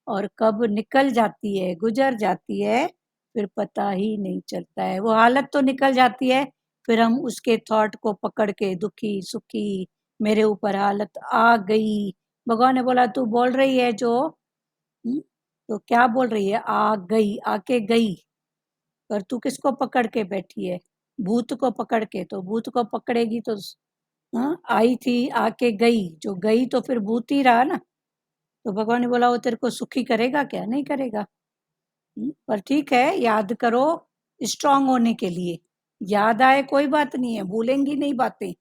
और कब निकल जाती है, गुजर जाती है, फिर पता ही नहीं चलता है। वो हालत तो निकल जाती है, फिर हम उसके थॉट को पकड़ के दुखी सुखी, मेरे ऊपर हालत आ गई। भगवान ने बोला तू बोल रही है जो, तो क्या बोल रही है, आ गई, आके गई। पर तू किसको पकड़ के बैठी है? भूत को पकड़ के। तो भूत को पकड़ेगी तो हाँ, आई थी आके गई, जो गई तो फिर भूत ही रहा ना। तो भगवान ने बोला वो तेरे को सुखी करेगा क्या? नहीं करेगा। पर ठीक है, याद करो स्ट्रांग होने के लिए। याद आए कोई बात नहीं है, भूलेंगी नहीं बातें,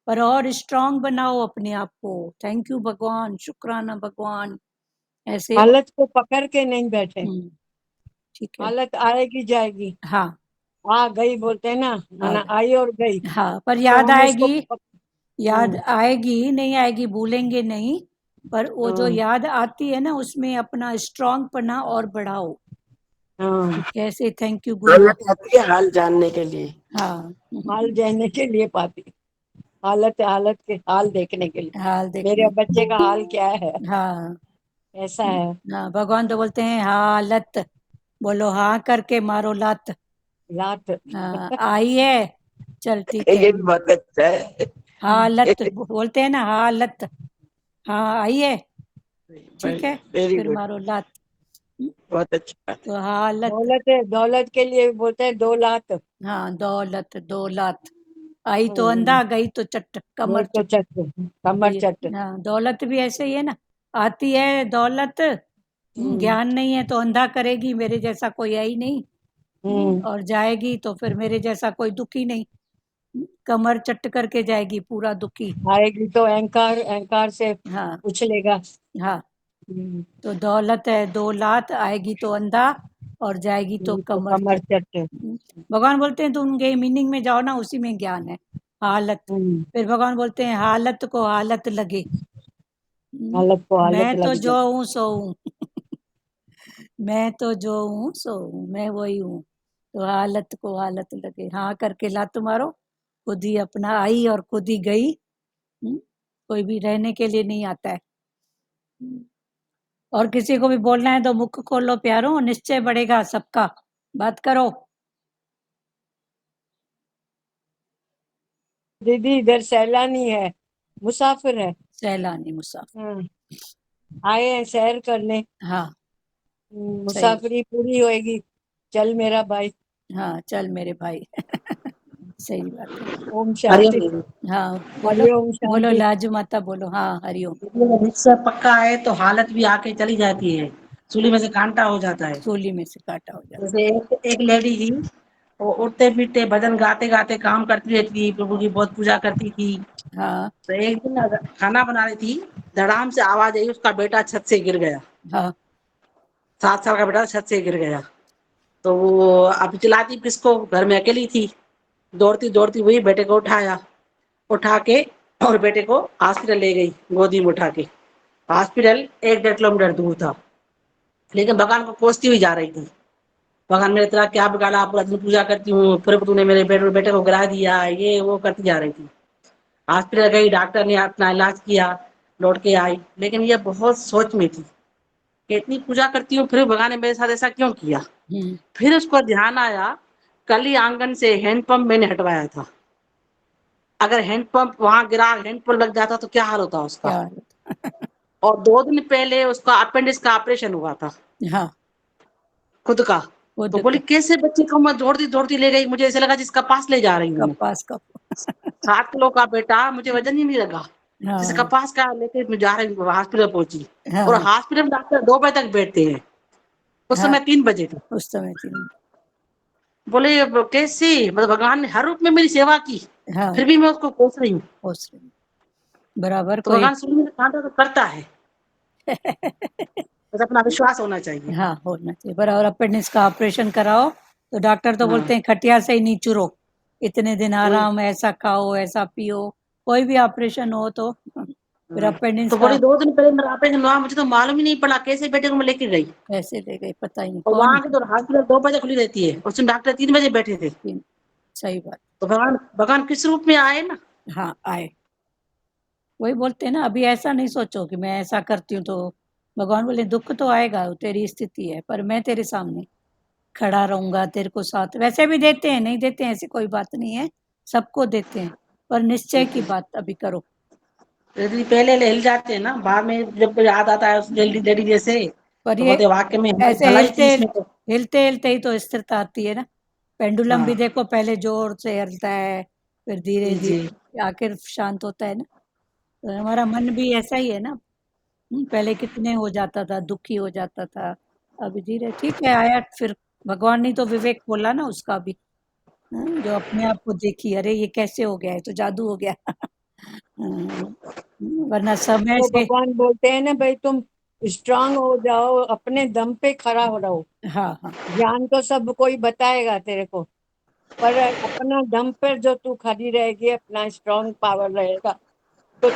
पर और स्ट्रांग बनाओ अपने आप को। थैंक यू भगवान, शुक्राना भगवान। ऐसे हालत को पकड़ के नहीं बैठे, ठीक है। हालत आएगी जाएगी। हाँ आ गई बोलते हैं ना, माना आई और गई। हाँ, पर तो याद हम उसको आएगी, याद आएगी, नहीं आएगी भूलेंगे नहीं, पर वो जो हाँ, याद आती है ना उसमें अपना स्ट्रांग पना और बढ़ाओ। हाँ, कैसे? थैंक यू गुरु। दौलत आती है हाल जानने के लिए। हाँ हाल जानने के लिए पाती, हालत के हाल देखने के लिए, हाल मेरे देखने। बच्चे का हाल क्या है, हाँ ऐसा है। हाँ, भगवान तो बोलते हैं हालत, बोलो हाँ करके मारो लात। लात। हाँ, आई है, चल ठीक है। ये भी बहुत अच्छा है। हालत बोलते हैं ना, हालत। हाँ आई है, ठीक है, वेरी फिर गुड, मारो लात। बहुत अच्छा। तो हालत। दौलत है, दौलत के लिए बोलते हैं 2 लात। हाँ, दौलत दौलत। आई तो हम्म, अंधा, गई तो चट, ये कमर तो चट। चट, तो कमर ये चट। हाँ, दौलत भी ऐसे ही है ना, आती है दौलत। हम्म, ज्ञान नहीं है तो अंधा करेगी, मेरे जैसा कोई है ही नहीं। हम्म, और जाएगी तो फिर मेरे जैसा कोई दुखी नहीं। कमर चट करके जाएगी, पूरा दुखी। आएगी तो अहंकार, अहंकार से हाँ उछलेगा। हाँ। हम्म, तो दौलत है दो लात, आएगी तो अंधा और जाएगी तो तो कमर कमर चट। चट। भगवान बोलते हैं तुम उनके मीनिंग में जाओ ना, उसी में ज्ञान है। हालत। हम्म, फिर भगवान बोलते हैं हालत को हालत लगे। हालत को हालत मैं तो लग जो जाए। हूँ सो हूँ। मैं तो जो हूँ सो हूँ, मैं वही हूँ। तो हालत को हालत लगे, हाँ करके लात मारो। खुद ही अपना आई और खुद ही गई। कोई भी रहने के लिए नहीं आता है। और किसी को भी बोलना है तो मुख खोलो प्यारो, निश्चय बढ़ेगा सबका। बात करो। दीदी इधर सैलानी है, मुसाफिर है। सैलानी मुसाफिर। हाँ, आए हैं सैर करने। हाँ सही। मुसाफिरी पूरी होएगी। चल मेरा भाई। हाँ चल मेरे भाई। सही बात है। ओम हरिओम शांति। दीदी। हाँ बोलो। हरिओम बोलो शांति। लाजू माता बोलो, हाँ हरिओम। निश्चय पक्का है तो हालत भी आके चली जाती है, सूली में से कांटा हो जाता है। सूली में से काटा हो जाता जैसे एक लेडी थी, वो उठते पीटते भजन गाते गाते काम करती रहती थी, प्रभु की बहुत पूजा करती थी। है। हाँ तो एक दिन खाना बना रही थी, धड़ाम से आवाज आई, उसका बेटा छत से गिर गया। हाँ 7 साल का बेटा छत से गिर गया। तो वो अब चिल्लाती किसको, घर में अकेली थी। दौड़ती दौड़ती वही बेटे को उठाया, उठा के और बेटे को हॉस्पिटल ले गई, गोदी में उठा के। हॉस्पिटल 1-1.5 किलोमीटर दूर था, लेकिन भगवान को कोसती हुई जा रही थी। भगवान मेरे तेरा क्या बिगाड़ा, पूरा दिन पूजा करती हूँ, फिर तूने मेरे बेटे को गिरा दिया, ये वो करती जा रही थी। हॉस्पिटल गई, डॉक्टर ने अपना इलाज किया, लौट के आई। लेकिन ये बहुत सोच में थी कि इतनी पूजा करती हूँ, फिर भगवान ने मेरे साथ ऐसा क्यों किया। हम्म, फिर उसको ध्यान आया, कल ही आंगन से हैंडपंप मैंने हटवाया था, अगर हैंडपंप वहां गिरा, हैंडपंप लग जाता तो क्या हाल होता उसका। क्या हाल होता। और 2 दिन पहले उसका अपेंडिक्स का ऑपरेशन हुआ था, हाँ खुद का। खुद तो बोली का। कैसे बच्चे को मैं दौड़ती दौड़ती ले गई, मुझे ऐसे लगा जिसका पास ले जा रही हूँ मैं। कपास का। 7 किलो का बेटा, मुझे वजन ही नहीं लगा, जिसका हाँ पास का लेके मैं जा रही हूँ, हॉस्पिटल पहुंची। और हाँ हॉस्पिटल में डॉक्टर 2 बजे तक बैठते हैं, उस हाँ। समय 3 बजे थे। उस समय थी। बोले अब कैसे, मतलब भगवान ने हर रूप में मेरी सेवा की, हाँ फिर भी मैं उसको कोस रही हूँ। उस बराबर तो कोई। भगवान सुनने में कांटा तो करता है, बस अपना विश्वास होना चाहिए। हाँ होना चाहिए बराबर। अपेंडिक्स का ऑपरेशन कराओ तो डॉक्टर तो हाँ बोलते हैं खटिया से ही नहीं चुरो, इतने दिन वही। आराम, ऐसा खाओ ऐसा पियो। कोई भी ऑपरेशन हो तो फिर हाँ। अपेंडिक्स तो का। बोली 2 दिन पहले मेरा ऑपरेशन हुआ, मुझे तो मालूम ही नहीं पड़ा, कैसे बेटे को मैं लेके गई। कैसे ले गई पता ही नहीं और कौन। वहां के तो हॉस्पिटल 2 बजे खुली रहती है, उस दिन डॉक्टर 3 बजे बैठे थे। सही बात। तो भगवान भगवान किस रूप में आए ना। हाँ आए। वही बोलते हैं ना, अभी ऐसा नहीं सोचो कि मैं ऐसा करती हूँ तो भगवान बोले दुख तो आएगा, वो तेरी स्थिति है, पर मैं तेरे सामने खड़ा रहूंगा, तेरे को साथ। वैसे भी देते हैं, नहीं देते हैं ऐसी कोई बात नहीं है, सबको देते हैं, पर निश्चय की बात अभी करो। यदि पहले हिल जाते हैं ना, बाद में जब याद आता है उस लेडी लेडी जैसे, पर तो ये बोलते वाक्य में हमारी ऐसे भलाई थी हिलते इसमें तो। हिलते हिलते ही तो स्थिरता आती है ना। पेंडुलम भी हाँ देखो, पहले जोर से हिलता है, फिर धीरे जी जी धीरे आखिर शांत होता है ना। तो हमारा मन भी ऐसा ही है ना। पहले कितने हो जाता था, दुखी हो जाता था, अभी धीरे ठीक है आया। फिर भगवान ने तो विवेक खोला ना उसका भी। जो अपने आप को देखी, अरे ये कैसे हो गया है, तो जादू हो गया। वरना समय तो से। भगवान बोलते हैं ना भाई, तुम स्ट्रांग हो जाओ, अपने दम पे खड़ा हो रहो। हाँ हाँ ज्ञान तो सब कोई बताएगा तेरे को, पर अपना दम पर जो तू खड़ी रहेगी, अपना स्ट्रांग पावर रहेगा, तो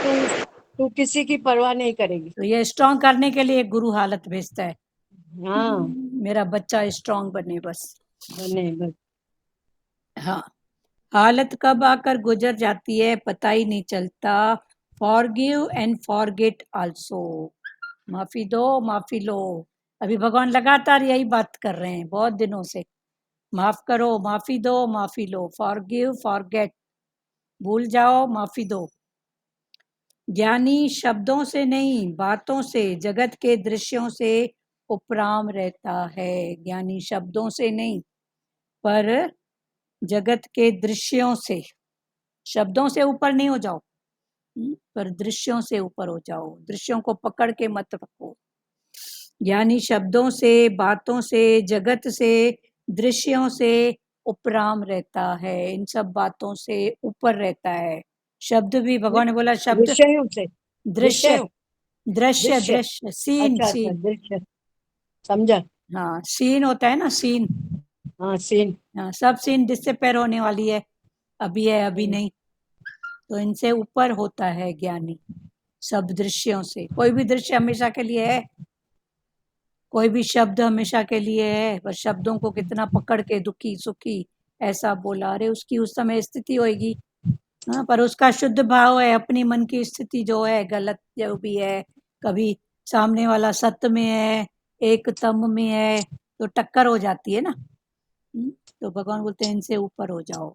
तू किसी की परवाह नहीं करेगी। तो ये स्ट्रांग करने के लिए गुरु हालत भेजता है। हाँ, मेरा बच्चा स्ट्रांग बने बस। बने बस। हाँ, हालत कब आकर गुजर जाती है पता ही नहीं चलता। Forgive and forget also. माफी दो, माफी लो। अभी भगवान लगातार यही बात कर रहे हैं बहुत दिनों से। माफ करो, माफी दो, माफी लो। फॉरगिव, फॉरगेट, भूल जाओ, माफी दो। ज्ञानी शब्दों से नहीं, बातों से, जगत के दृश्यों से उपराम रहता है। ज्ञानी शब्दों से नहीं, पर जगत के दृश्यों से। शब्दों से ऊपर नहीं हो जाओ, पर दृश्यों से ऊपर हो जाओ। दृश्यों को पकड़ के मत रखो। यानी शब्दों से, बातों से, जगत से, दृश्यों से उपराम रहता है। इन सब बातों से ऊपर रहता है। शब्द भी भगवान ने बोला, शब्द, विषयों से, दृश्य, विषयों, दृश्य दृश्य। दृश्य, सीन अच्छा अच्छा, सीन। दृश्य, समझा। हाँ, सीन होता है ना, सीन। हाँ, सीन। हाँ, सब सीन जिससे पैर होने वाली है, अभी नहीं। तो इनसे ऊपर होता है ज्ञानी। सब दृश्यों से। कोई भी दृश्य हमेशा के लिए है, कोई भी शब्द हमेशा के लिए है, पर शब्दों को कितना पकड़ के दुखी सुखी ऐसा बोला, अरे उसकी उस समय स्थिति होगी। हाँ, पर उसका शुद्ध भाव है। अपनी मन की स्थिति जो है, गलत जो भी है, कभी सामने वाला सत्य में है, एक तम में है, तो टक्कर हो जाती है ना। तो भगवान बोलते हैं इनसे ऊपर हो जाओ।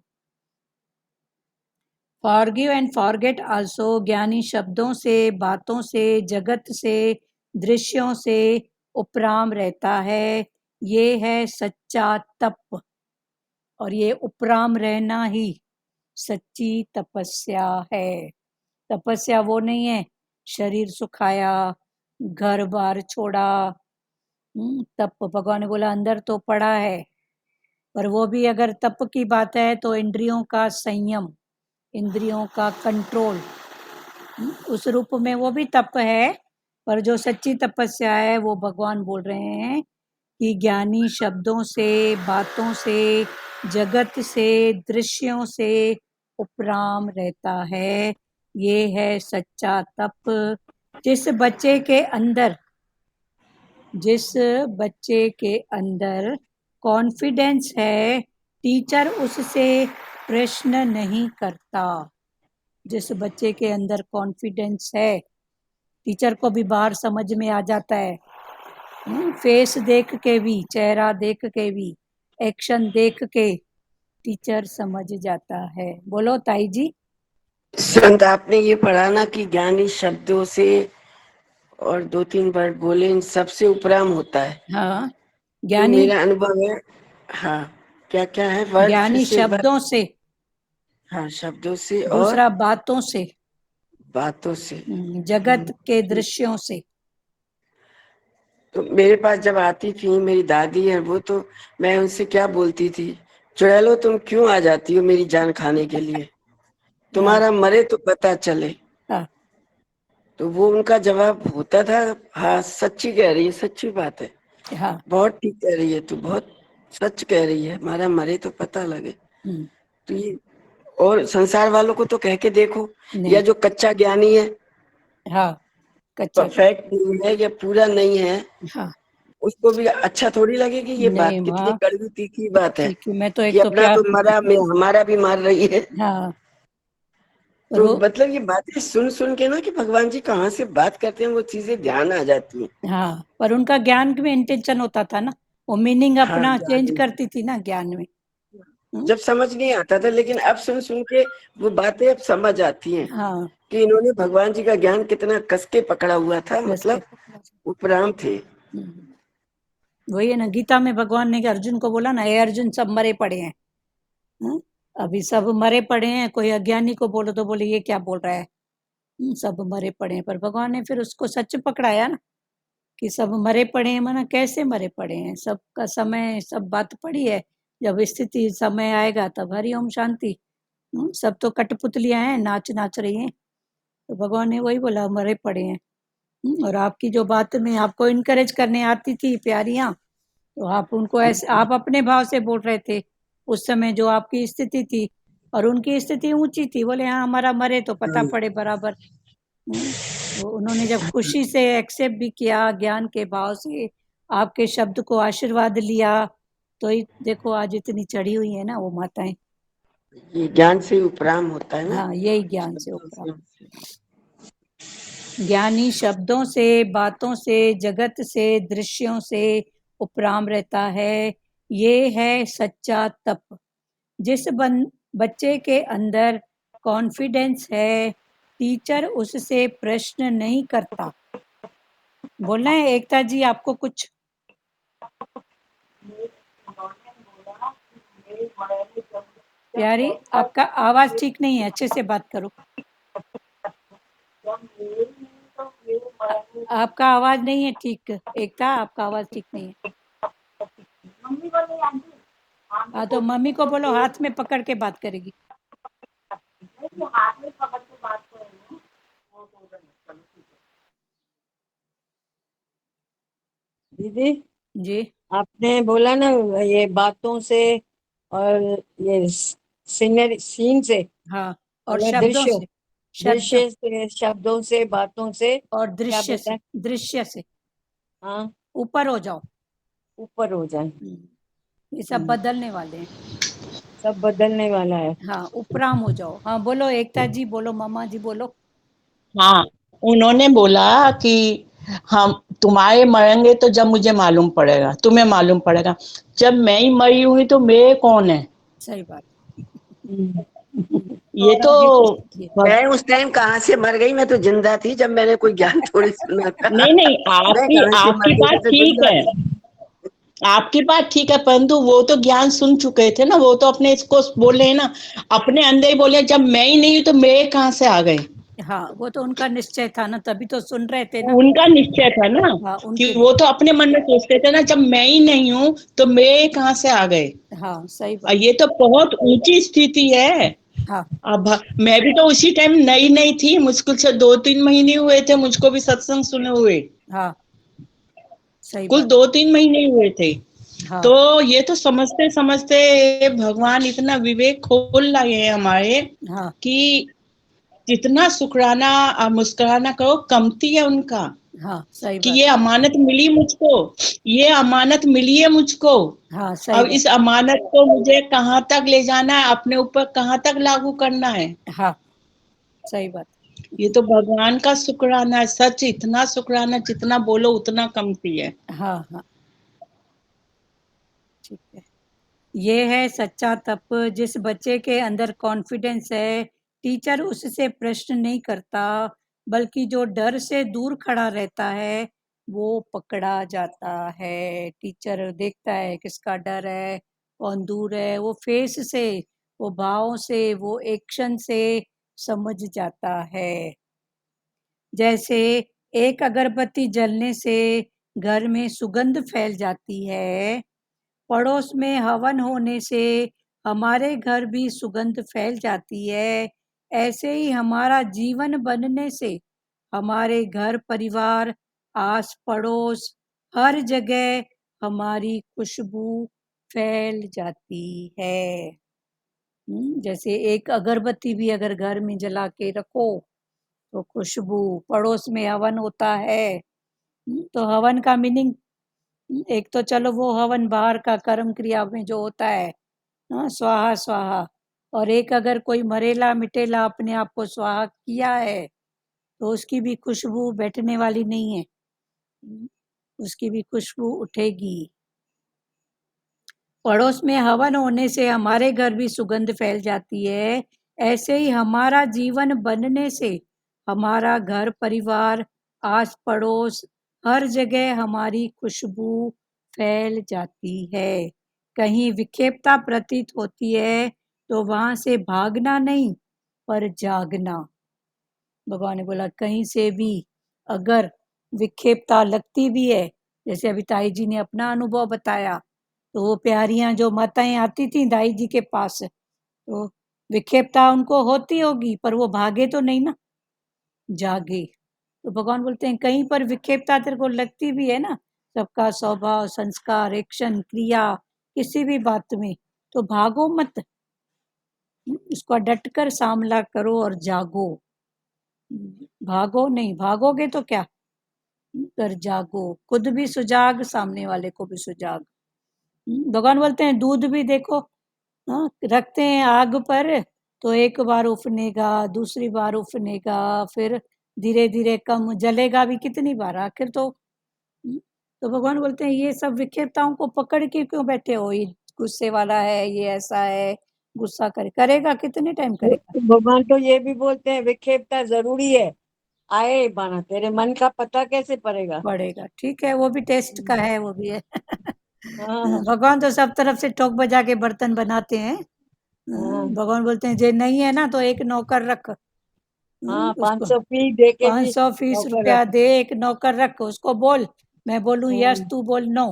Forgive and forget also. ज्ञानी शब्दों से, बातों से, जगत से, दृश्यों से उपराम रहता है। ये है सच्चा तप, और ये उपराम रहना ही सच्ची तपस्या है। तपस्या वो नहीं है शरीर सुखाया, घर बार छोड़ा। तप भगवान ने बोला अंदर तो पड़ा है, पर वो भी अगर तप की बात है तो इंद्रियों का संयम, इंद्रियों का कंट्रोल, उस रूप में वो भी तप है। पर जो सच्ची तपस्या है वो भगवान बोल रहे हैं कि ज्ञानी शब्दों से, बातों से, जगत से, दृश्यों से उपराम रहता है। ये है सच्चा तप। जिस बच्चे के अंदर, जिस बच्चे के अंदर कॉन्फिडेंस है, टीचर उससे प्रश्न नहीं करता। जिस बच्चे के अंदर कॉन्फिडेंस है, टीचर को भी बाहर समझ में आ जाता है। फेस देख के भी, चेहरा देख के भी, एक्शन देख के टीचर समझ जाता है। बोलो ताई जी। संत आपने ये पढ़ा ना कि ज्ञानी शब्दों से और 2-3 वर्ड बोले, इन सबसे उपराम होता है। हाँ, तो ज्ञानी, मेरा अनुभव है। हाँ, क्या क्या है वर्ड, फिर ज्ञानी से एक बार। शब्दों से, हाँ, शब्दों से और दूसरा बातों से, बातों से। जगत के दृश्यों से। तो मेरे पास जब आती थी मेरी दादी है वो, तो मैं उनसे क्या बोलती थी, चुड़ैलो तुम क्यों आ जाती हो मेरी जान खाने के लिए, हाँ तुम्हारा मरे तो पता चले। हाँ तो वो उनका जवाब होता था, हाँ सच्ची कह रही है, सच्ची बात है, हाँ। बहुत ठीक कह रही है तू, बहुत सच कह रही है, हमारा मरे तो पता लगे। हम्म, तो ये, और संसार वालों को तो कह के देखो, या नहीं। जो कच्चा ज्ञानी है, हाँ, कच्चा। परफेक्ट नहीं है या पूरा नहीं है, हाँ, उसको भी अच्छा थोड़ी लगे कि ये नहीं बात कितनी माँ, कड़वी तीखी बात है ठीक है, मैं तो कि एक तो अपना क्या। तो मरा में हमारा भी मार रही है। हाँ, तो रो। मतलब ये बातें सुन सुन के ना कि भगवान जी कहाँ से बात करते हैं, वो चीजें ध्यान आ जाती हैं। हाँ, पर उनका ज्ञान में इंटेंशन होता था ना, वो मीनिंग हाँ, अपना चेंज ज्ञान करती थी ना ज्ञान में। जब समझ नहीं आता था, लेकिन अब सुन सुन के वो बातें अब समझ आती हैं हाँ, कि इन्होंने भगवान जी का ज्ञान कितना कस के पकड़ा हुआ था, बस के। मतलब उपराम थे। वही है ना, गीता में भगवान ने अर्जुन को बोला ना, हे अर्जुन सब मरे पड़े हैं, हाँ? अभी सब मरे पड़े हैं, कोई अज्ञानी को बोलो तो बोले ये क्या बोल रहा है। सब मरे पड़े हैं, पर भगवान ने फिर उसको सच पकड़ाया ना कि सब मरे पड़े हैं। माना कैसे मरे पड़े हैं, सबका समय, सब बात पड़ी है। जब स्थिति समय आएगा तब हरि ओम शांति। सब तो कठपुतलियां हैं, नाच नाच रही हैं। तो भगवान ने वही बोला मरे पड़े हैं। और आपकी जो बात में आपको इनकरेज करने आती थी प्यारियां, तो आप उनको ऐसे आप अपने भाव से बोल रहे थे उस समय जो आपकी स्थिति थी, और उनकी स्थिति ऊंची थी। बोले हाँ हमारा मरे तो पता पड़े बराबर। तो उन्होंने जब खुशी से एक्सेप्ट भी किया, ज्ञान के भाव से आपके शब्द को आशीर्वाद लिया, तो ही देखो आज इतनी चढ़ी हुई है ना वो माताएं। ये ज्ञान से उपराम होता है ना, हाँ यही ज्ञान से शब्दों उपराम। से। ज्ञानी शब्दों से, बातों से, जगत से, दृश्यों से उपराम रहता है। ये है सच्चा तप। जिस बच्चे के अंदर कॉन्फिडेंस है, टीचर उससे प्रश्न नहीं करता। बोलना है एकता जी आपको कुछ? प्यारी आपका आवाज ठीक नहीं है, अच्छे से बात करो। आपका आवाज नहीं है ठीक, एकता आपका आवाज ठीक नहीं है। हाँ तो मम्मी को बोलो हाथ में पकड़ के बात करेगी। दीदी, जी आपने बोला ना ये बातों से और ये सीनरी सीन से, हाँ, और मतलब शब्दों दृश्य, से, शब्दों दृश्य से, शब्दों से, बातों से, और क्या दृश्य से, बताए? दृश्य से हाँ, ऊपर हो जाओ। ऊपर हो जाए। ये सब बदलने वाले हैं। सब बदलने वाला है। हाँ उपराम हो जाओ। हाँ बोलो एकता जी, बोलो मामा जी, बोलो। हाँ, उन्होंने बोला कि हम तुम्हारे मरेंगे तो जब मुझे मालूम पड़ेगा, तुम्हें मालूम पड़ेगा। जब मैं ही मरी हुई तो मैं कौन है? सही बात। हम्म। ये तो ये तो सही है। मैं उस टाइम कहाँ से मर गई, मैं तो जिंदा थी जब मैंने कोई ज्ञान थोड़ी सुना था। नहीं नहीं, मैं आपकी कहाँ से आपकी मर गई, बात मैं तो ठीक जिंदा है, थी। आपकी बात ठीक है, परंतु वो तो ज्ञान सुन चुके थे ना, वो तो अपने इसको बोले हैं ना, अपने अंदर ही बोले जब मैं ही नहीं हूं तो मैं कहाँ से आ गई। हाँ वो तो उनका निश्चय था ना, तभी तो सुन रहे थे ना। उनका निश्चय था ना, हाँ कि उनके। वो तो अपने मन में सोचते थे ना, जब मैं ही नहीं हूं तो मैं कहाँ से आ गए। हाँ सही और बात। ये तो बहुत ऊंची स्थिति है। हाँ अब मैं भी तो उसी टाइम नई नई थी, मुश्किल से 2-3 महीने हुए थे मुझको भी सत्संग सुने हुए, हाँ सही कुल बात। 2-3 महीने हुए थे। हाँ तो ये तो समझते समझते भगवान इतना विवेक खोल लाए हैं हमारे, हाँ कि जितना शुक्राना और मुस्कुराना करो कमती है उनका, हाँ सही कि बात। ये अमानत मिली मुझको, ये अमानत मिली है मुझको। हाँ सही अब बात। इस अमानत को मुझे कहाँ तक ले जाना है, अपने ऊपर कहाँ तक लागू करना है। हाँ सही बात। ये तो भगवान का शुक्राना है, सच इतना शुक्राना जितना बोलो उतना कमती है। हाँ हाँ ठीक है। ये है सच्चा तप। जिस बच्चे के अंदर कॉन्फिडेंस है, टीचर उससे प्रश्न नहीं करता, बल्कि जो डर से दूर खड़ा रहता है वो पकड़ा जाता है। टीचर देखता है किसका डर है, कौन दूर है, वो फेस से, वो भाव से, वो एक्शन से समझ जाता है। जैसे एक अगरबत्ती जलने से घर में सुगंध फैल जाती है, पड़ोस में हवन होने से हमारे घर भी सुगंध फैल जाती है। ऐसे ही हमारा जीवन बनने से हमारे घर परिवार, आस पड़ोस, हर जगह हमारी खुशबू फैल जाती है। जैसे एक अगरबत्ती भी अगर घर में जला के रखो तो खुशबू, पड़ोस में हवन होता है। तो हवन का मीनिंग, एक तो चलो वो हवन बाहर का कर्म क्रिया में जो होता है, हाँ, स्वाहा स्वाहा। और एक अगर कोई मरेला मिटेला अपने आप को स्वाहा किया है तो उसकी भी खुशबू बैठने वाली नहीं है। उसकी भी खुशबू उठेगी। पड़ोस में हवन होने से हमारे घर भी सुगंध फैल जाती है। ऐसे ही हमारा जीवन बनने से हमारा घर परिवार, आस पड़ोस, हर जगह हमारी खुशबू फैल जाती है। कहीं विक्षेपता प्रतीत होती है तो वहां से भागना नहीं पर जागना। भगवान ने बोला कहीं से भी अगर विक्षेपता लगती भी है, जैसे अभी ताई जी ने अपना अनुभव बताया, तो वो प्यारियां जो माताएं आती थी दाई जी के पास, तो विक्षेपता उनको होती होगी पर वो भागे तो नहीं ना, जागे। तो भगवान बोलते हैं कहीं पर विक्षेपता तेरे को लगती भी है ना, सबका स्वभाव, संस्कार, एक्शन, क्रिया, किसी भी बात में, तो भागो मत, उसका डटकर सामना करो और जागो। भागो नहीं, भागोगे तो क्या, कर जागो, खुद भी सुजाग, सामने वाले को भी सुजाग। भगवान बोलते हैं दूध भी देखो, हाँ, रखते हैं आग पर तो एक बार उफनेगा, दूसरी बार उफनेगा, फिर धीरे धीरे कम जलेगा भी कितनी बार, आखिर तो भगवान बोलते हैं ये सब विक्षेपताओं को पकड़ के क्यों बैठे हो, ये गुस्से वाला है, ये ऐसा है, गुस्सा करेगा कितने टाइम करेगा। भगवान तो ये भी बोलते हैं विक्षेपता जरूरी है, आए बाना तेरे मन का पता कैसे पड़ेगा। पड़ेगा, ठीक है, वो भी टेस्ट का है, वो भी है। हाँ भगवान तो सब तरफ से ठोक बजा के बर्तन बनाते हैं। हाँ भगवान बोलते हैं जे नहीं है ना तो एक नौकर रख, हाँ, उसको 500 फी दे के भी 500 फीस नौकर रुपया रख। दे, एक नौकर रख, उसको बोल, मैं बोलूं यस हाँ, तू बोल नो,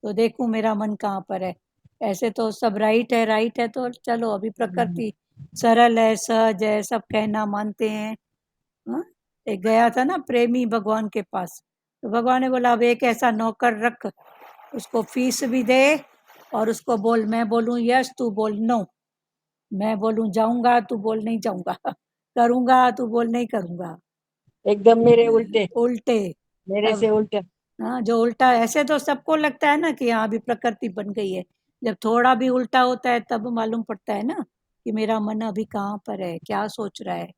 तो देखूं मेरा मन कहाँ पर है। ऐसे तो सब राइट है, तो चलो अभी प्रकृति सरल है, सहज है, सब कहना मानते हैं। हाँ? एक गया था ना प्रेमी भगवान के पास, तो भगवान ने बोला अब एक ऐसा नौकर रख, उसको फीस भी दे और उसको बोल, मैं बोलूं यस तू बोल नो, मैं बोलूं जाऊंगा तू बोल नहीं जाऊंगा, करूंगा तू बोल नहीं करूंगा, एकदम मेरे उल्टे, उल्टे। मेरे अब से उल्टे। हाँ, जो उल्टा, ऐसे तो सबको लगता है ना कि हाँ अभी प्रकृति बन गई है, जब थोड़ा भी उल्टा होता है तब मालूम पड़ता है ना कि मेरा मन अभी कहाँ पर है, क्या सोच रहा है।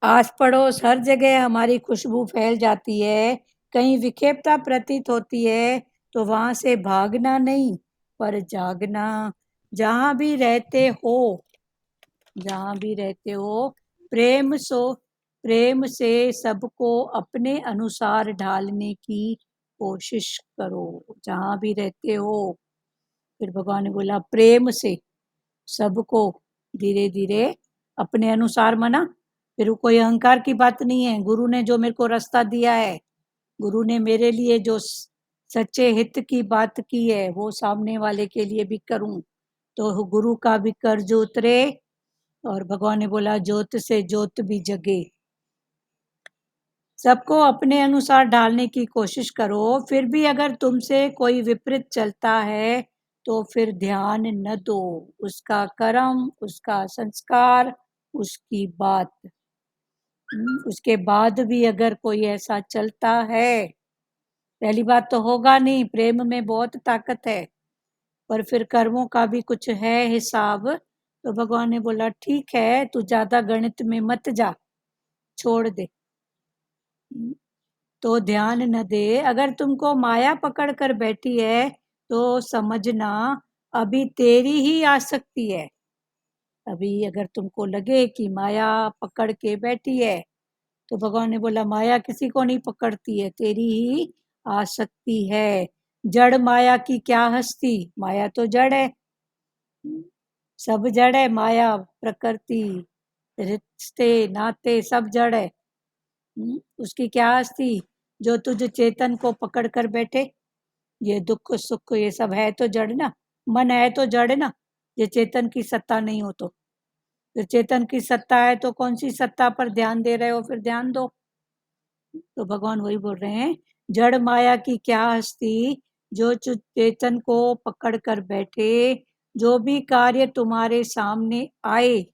आस पड़ोस हर जगह हमारी खुशबू फैल जाती है, कहीं विक्षेपता प्रतीत होती है तो वहां से भागना नहीं पर जागना। जहां भी रहते हो, जहां भी रहते हो, प्रेम से सबको अपने अनुसार ढालने की कोशिश करो। जहां भी रहते हो, फिर भगवान ने बोला प्रेम से सबको धीरे धीरे अपने अनुसार मना, फिर वो कोई अहंकार की बात नहीं है, गुरु ने जो मेरे को रास्ता दिया है, गुरु ने मेरे लिए जो सच्चे हित की बात की है वो सामने वाले के लिए भी करूं, तो गुरु का भी कर्ज उतरे। और भगवान ने बोला ज्योत से ज्योत भी जगे। सबको अपने अनुसार ढालने की कोशिश करो, फिर भी अगर तुमसे कोई विपरीत चलता है तो फिर ध्यान न दो, उसका कर्म, उसका संस्कार, उसकी बात। उसके बाद भी अगर कोई ऐसा चलता है, पहली बात तो होगा नहीं, प्रेम में बहुत ताकत है, पर फिर कर्मों का भी कुछ है हिसाब, तो भगवान ने बोला ठीक है तू ज्यादा गणित में मत जा, छोड़ दे। तो ध्यान न दे, अगर तुमको माया पकड़ कर बैठी है तो समझना अभी तेरी ही आसक्ति है। अभी अगर तुमको लगे कि माया पकड़ के बैठी है, तो भगवान ने बोला माया किसी को नहीं पकड़ती है, तेरी ही आसक्ति है। जड़ माया की क्या हस्ती, माया तो जड़ है, सब जड़ है, माया, प्रकृति, रिश्ते नाते सब जड़ है। उसकी क्या हस्ती, जो तुझ चेतन को पकड़ कर बैठे, ये दुख सुख ये सब है तो जड़ ना, मन है तो जड़ ना, ये चेतन की सत्ता नहीं हो तो चेतन की सत्ता है तो कौन सी सत्ता पर ध्यान दे रहे हो, फिर ध्यान दो। तो भगवान वही बोल रहे हैं, जड़ माया की क्या हस्ती, जो चेतन को पकड़ कर बैठे, जो भी कार्य तुम्हारे सामने आए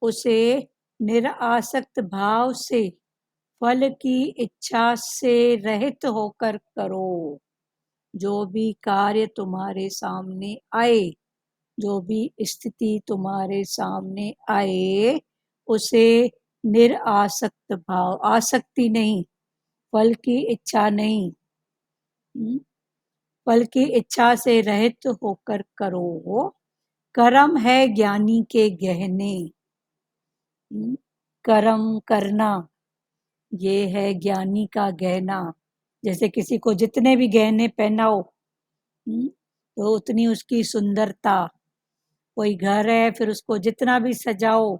उसे निरासक्त भाव से, फल की इच्छा से रहित होकर करो। जो भी कार्य तुम्हारे सामने आए, जो भी स्थिति तुम्हारे सामने आए, उसे निरासक्त भाव, आसक्ति नहीं, फल की इच्छा नहीं, फल की इच्छा से रहित होकर करो। कर्म है ज्ञानी के गहने, कर्म करना ये है ज्ञानी का गहना। जैसे किसी को जितने भी गहने पहनाओ, तो उतनी उसकी सुंदरता, कोई घर है, फिर उसको जितना भी सजाओ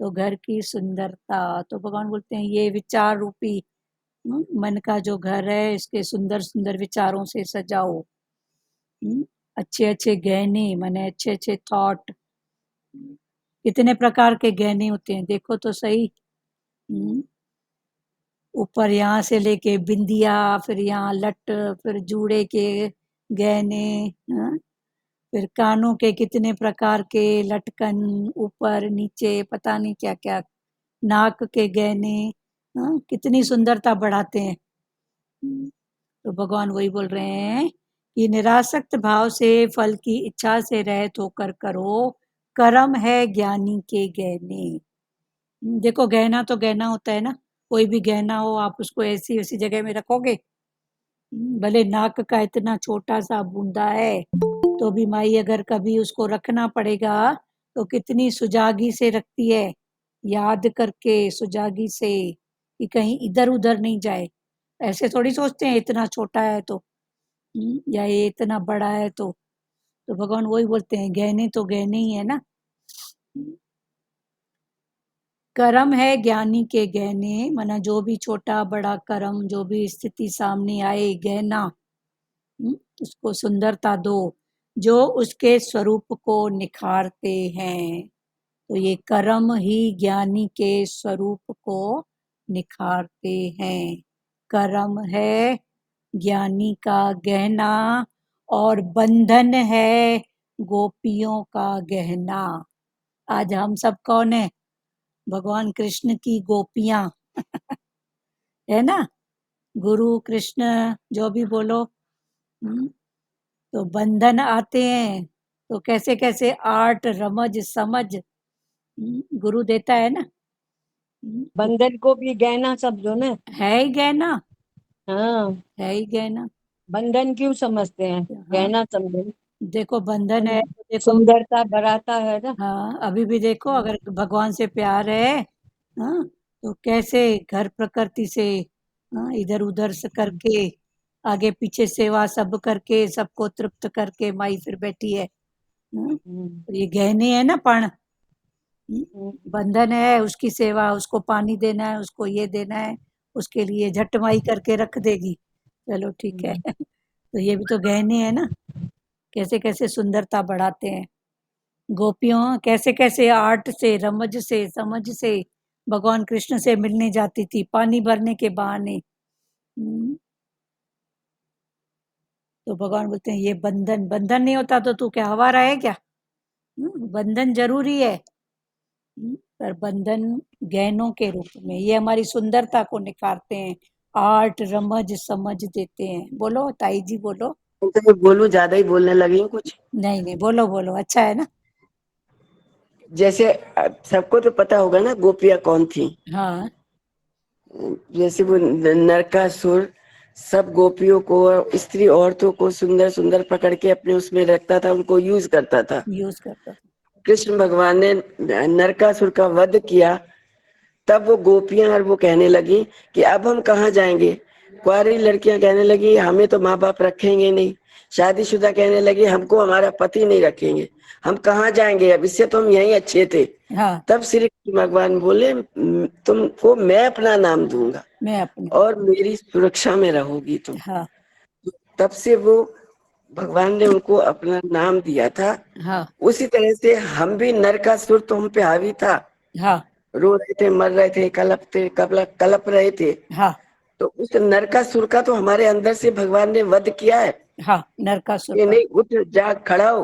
तो घर की सुंदरता, तो भगवान बोलते हैं ये विचार रूपी मन का जो घर है, इसके सुंदर सुंदर विचारों से सजाओ। अच्छे अच्छे गहने, माने अच्छे अच्छे थॉट। कितने प्रकार के गहने होते हैं, देखो तो सही। हम्म, ऊपर यहाँ से लेके बिंदिया, फिर यहाँ लट, फिर जूड़े के गहने, हाँ? फिर कानों के कितने प्रकार के लटकन, ऊपर नीचे पता नहीं क्या क्या, नाक के गहने, हाँ? कितनी सुंदरता बढ़ाते हैं। तो भगवान वही बोल रहे हैं कि निरासक्त भाव से फल की इच्छा से रहित होकर करो, कर्म है ज्ञानी के गहने। देखो गहना तो गहना होता है ना, कोई भी गहना हो आप उसको ऐसी उसी जगह में रखोगे। भले नाक का इतना छोटा सा बूंदा है तो भी माई अगर कभी उसको रखना पड़ेगा तो कितनी सुजागी से रखती है, याद करके सुजागी से, कि कहीं इधर उधर नहीं जाए। ऐसे थोड़ी सोचते हैं इतना छोटा है तो, या ये इतना बड़ा है तो भगवान वही बोलते हैं गहने तो गहने ही है ना। कर्म है ज्ञानी के गहने, माना जो भी छोटा बड़ा कर्म, जो भी स्थिति सामने आए, गहना, उसको सुंदरता दो जो उसके स्वरूप को निखारते हैं। तो ये कर्म ही ज्ञानी के स्वरूप को निखारते हैं। कर्म है ज्ञानी का गहना और बंधन है गोपियों का गहना। आज हम सब कौन है? भगवान कृष्ण की गोपियां है ना। गुरु कृष्ण जो भी बोलो, तो बंधन आते हैं तो कैसे कैसे आर्ट रमज समझ गुरु देता है ना। तो बंधन को भी गहना समझो ना। है ही गहना, हाँ, है ही गहना। बंधन क्यों समझते हैं, हाँ, गहना समझो। देखो बंधन है तो देखो, सुंदरता बढ़ाता है ना। हाँ अभी भी देखो अगर भगवान से प्यार है, हाँ, तो कैसे घर प्रकृति से, हाँ, इधर उधर से करके, आगे पीछे सेवा सब करके, सबको तृप्त करके माई फिर बैठी है। हाँ, हम्म, तो ये गहने है ना पण, हम्म, बंधन है, उसकी सेवा, उसको पानी देना है, उसको ये देना है, उसके लिए झटमाई करके रख देगी। चलो ठीक है। हम्म। तो ये भी तो गहने है ना, कैसे कैसे सुंदरता बढ़ाते हैं। गोपियों कैसे कैसे आर्ट से, रमज से, समझ से भगवान कृष्ण से मिलने जाती थी पानी भरने के बहाने। तो भगवान बोलते हैं ये बंधन, बंधन नहीं होता तो तू क्या आवारा है क्या? बंधन जरूरी है। पर बंधन गहनों के रूप में, ये हमारी सुंदरता को निखारते हैं, आर्ट रमज समझ देते हैं। बोलो ताई जी बोलो। तो मैं बोलूं, ज्यादा ही बोलने लगी हूँ कुछ। नहीं नहीं, बोलो बोलो, अच्छा है ना। जैसे सबको तो पता होगा ना गोपियां कौन थी। हाँ जैसे वो नरकासुर सब गोपियों को, स्त्री औरतों को सुंदर सुंदर पकड़ के अपने उसमें रखता था, उनको यूज करता था। यूज करता था। कृष्ण भगवान ने नरकासुर का वध किया, तब वो गोपियां और वो कहने लगी कि अब हम कहाँ जाएंगे। कुंवारी लड़कियां कहने लगी हमें तो माँ बाप रखेंगे नहीं। शादीशुदा कहने लगी हमको हमारा पति नहीं रखेंगे, हम कहाँ जाएंगे, अब इससे तो हम यहीं अच्छे थे। हाँ, तब श्री कृष्ण भगवान बोले तुमको मैं अपना नाम दूंगा मैं अपने, और मेरी सुरक्षा में रहोगी तुम। हाँ तब से वो भगवान ने उनको अपना नाम दिया था। हाँ उसी तरह से हम भी, नरकासुर तो हम पे हावी था, हाँ रो रहे थे, मर रहे थे, कलपते कलप रहे थे। हाँ तो उस नरकासुर का तो हमारे अंदर से भगवान ने वध किया है। हाँ, नरकासुर ये का। नहीं, उठ जाग खड़ा हो,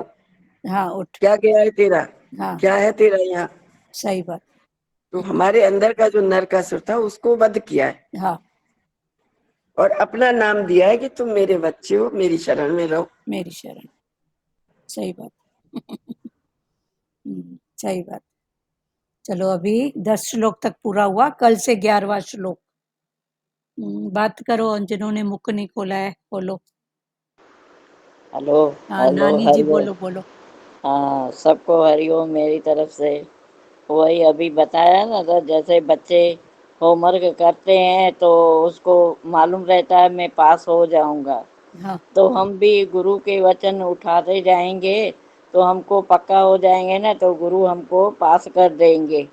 हाँ उठ। क्या गया है तेरा, हाँ, क्या है तेरा यहाँ। सही बात। तो हमारे अंदर का जो नरकासुर था उसको वध किया है हाँ, और अपना नाम दिया है कि तुम मेरे बच्चे हो, मेरी शरण में रहो। मेरी शरण, सही बात। सही बात। चलो अभी 10 श्लोक तक पूरा हुआ, कल से 11वां श्लोक। बात करो जिन्होंने मुख नहीं खोला है, बोलो। हेलो। हाँ हेलो नानी जी हरिओम। बोलो बोलो। हाँ, सबको हरिओम मेरी तरफ से। वही अभी बताया ना, तो जैसे बच्चे होमवर्क करते हैं तो उसको मालूम रहता है मैं पास हो जाऊंगा, हाँ तो हम भी गुरु के वचन उठाते जाएंगे तो हमको पक्का हो जाएंगे ना, तो गुरु हमको पास कर देंगे।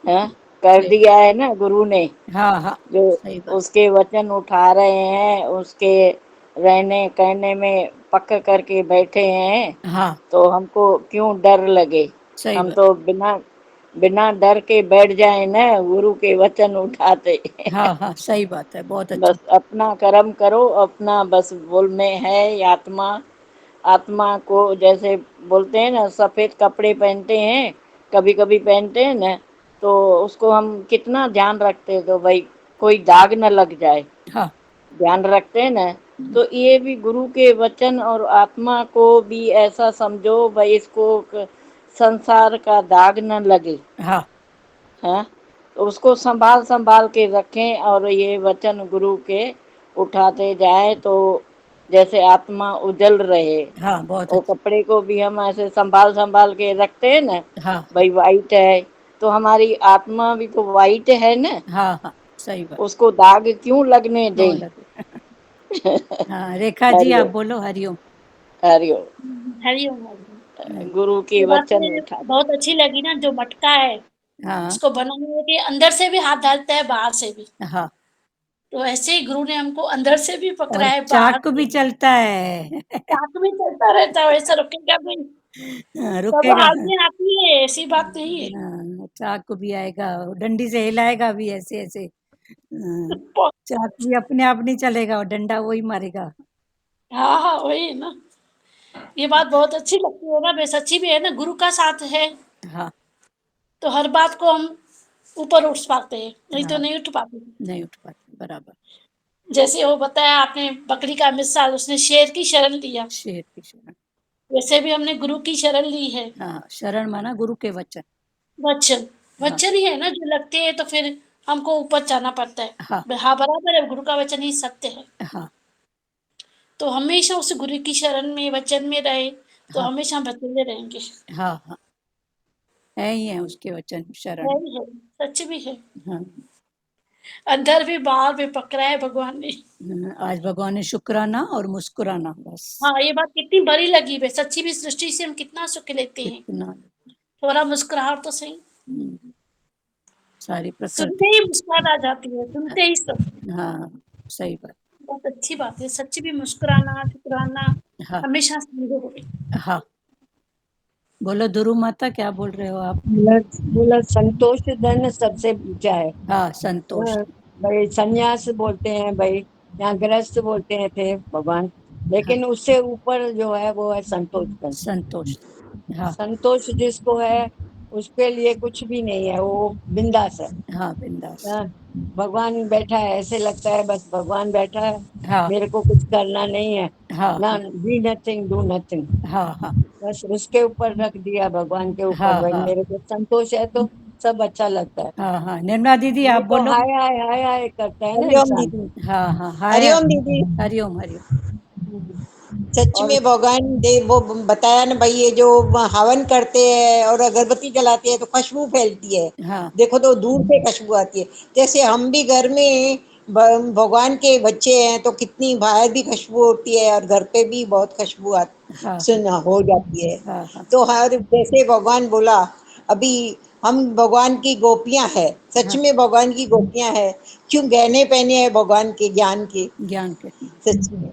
हैं, कर सही। दिया है ना गुरु ने, हाँ हाँ, जो सही बात। उसके वचन उठा रहे हैं, उसके रहने कहने में पक्का करके बैठे हैं, हाँ, तो हमको क्यों डर लगे। सही हम बात। तो बिना बिना डर के बैठ जाए ना, गुरु के वचन उठाते। हाँ हाँ, सही बात है, बहुत अच्छा। बस अपना कर्म करो, अपना बस बोल में है आत्मा, आत्मा को जैसे बोलते हैं ना, सफेद कपड़े पहनते हैं, कभी कभी पहनते हैं ना, तो उसको हम कितना ध्यान रखते हैं, तो भाई कोई दाग न लग जाए, हाँ। ध्यान रखते हैं ना। तो ये भी गुरु के वचन और आत्मा को भी ऐसा समझो भाई, इसको संसार का दाग न लगे। हाँ हाँ, तो उसको संभाल संभाल के रखें, और ये वचन गुरु के उठाते जाए, तो जैसे आत्मा उजल रहे। हाँ, बहुत वो अच्छा। कपड़े को भी हम ऐसे संभाल संभाल के रखते हैं ना, हाँ भाई वाइट है, तो हमारी आत्मा भी तो वाइट है ना, हाँ हाँ, सही बात। उसको दाग क्यों लगने क्यों दें। लगे। हाँ, रेखा जी आप हरिओम, बोलो, हरिओम। हरिओम। हरिओम हरिओम। गुरु के ये बात वचन मुझे उठा। बहुत अच्छी लगी ना, जो मटका है हाँ उसको बनाने के अंदर से भी हाथ डालता है, बाहर से भी। हाँ, तो ऐसे ही गुरु ने हमको अंदर से भी पकड़ा और है, बाहर चाक से भी भी। चलता है। चाक भी चलता रहता है, वैसा रुकेगा भी नहीं। हाँ, सब रुकेगा। हाथ में आती है, ऐसी बात नहीं है। हाँ, चाकू भी आएगा, डंडी से हिलाएगा भी ऐसे ऐसे। हाँ, चाकू भी अपने आप नहीं चलेगा, और डंडा वही मारेगा। हाँ हाँ, वही है ना। ये बात बहुत अच्छी लगती है ना, बे सच्ची भी है ना, गुरु का साथ है हाँ तो हर बात को हम ऊपर उठ पाते हैं, नहीं तो हाँ, नहीं उठ पाते। नहीं उठ पाते, बराबर। जैसे वो बताया आपने बकरी का मिसाल, उसने शेर की शरण लिया, शेर की शरण। वैसे भी हमने गुरु की शरण ली है। हाँ, शरण माना गुरु के वचन। वचन, हाँ वचन ही है ना जो लगते हैं, तो फिर हमको ऊपर जाना पड़ता है। हाँ हाँ, बराबर है, गुरु का वचन ही सत्य है। हाँ तो हमेशा उस गुरु की शरण में, वचन में रहे, तो हाँ हमेशा बचते रहेंगे। हाँ हाँ, है ही है उसके वचन है शरण। ही है, सच भी है। हाँ। अंदर भी बाहर भी पकड़ा है भगवान ने। आज भगवान ने शुक्राना और मुस्कुराना, बस। हाँ, ये बात कितनी बड़ी लगी है, सच्ची भी सृष्टि से हम कितना सुख लेते हैं। कितना। थोड़ा मुस्कुराहट तो सही, हम्म, सारी सुनते प्रकृति। ही मुस्कुराहट आ जाती है, सुनते ही सब। हाँ, सही बात। बहुत अच्छी बात है, सच्ची भी मुस्कुराना, शुक्राना हाँ हमेशा संजो। हाँ, बोलो दुरु माता, क्या बोल रहे हो आप? बोला बोला संतोष धन सबसे ऊंचा है। हाँ, संतोष। हाँ, भाई संन्यास बोलते हैं भाई, यहाँ गृहस्थ बोलते हैं थे भगवान, हाँ, लेकिन उससे ऊपर जो है वो है संतोष धन। संतोष। हाँ संतोष जिसको है उसके लिए कुछ भी नहीं है, वो बिंदास है। हाँ, बिंदास। हाँ, भगवान बैठा है, ऐसे लगता है बस भगवान बैठा है, हाँ मेरे को कुछ करना नहीं है, हाँ ना हाँ बी नथिंग डू नथिंग, हाँ हाँ बस उसके ऊपर रख दिया भगवान के ऊपर, हाँ भाई हाँ मेरे को संतोष है तो सब अच्छा लगता है। हाँ हाँ, निर्मला दीदी आप नहीं तो बोलो। हाय हाय हाय हाय करता है ना हरिओम इंसान। दीदी। हाँ हाँ, हाय। हरिओम दीदी। हरिओम हरिओम। सच और में भगवान दे वो बताया ना भाई, ये जो हवन करते हैं और अगरबत्ती जलाते हैं तो खुशबू फैलती है। हाँ देखो तो दूर से खुशबू आती है। जैसे हम भी घर में भगवान के बच्चे हैं तो कितनी बाहर भी खुशबू होती है और घर पे भी बहुत खुशबू हाँ सुना हो जाती है। हाँ हाँ तो हर जैसे भगवान बोला अभी, हम भगवान की गोपियां है, सच हाँ, में भगवान की गोपियां है। क्यों गहने पहने हैं भगवान के ज्ञान के, ज्ञान के। सच में।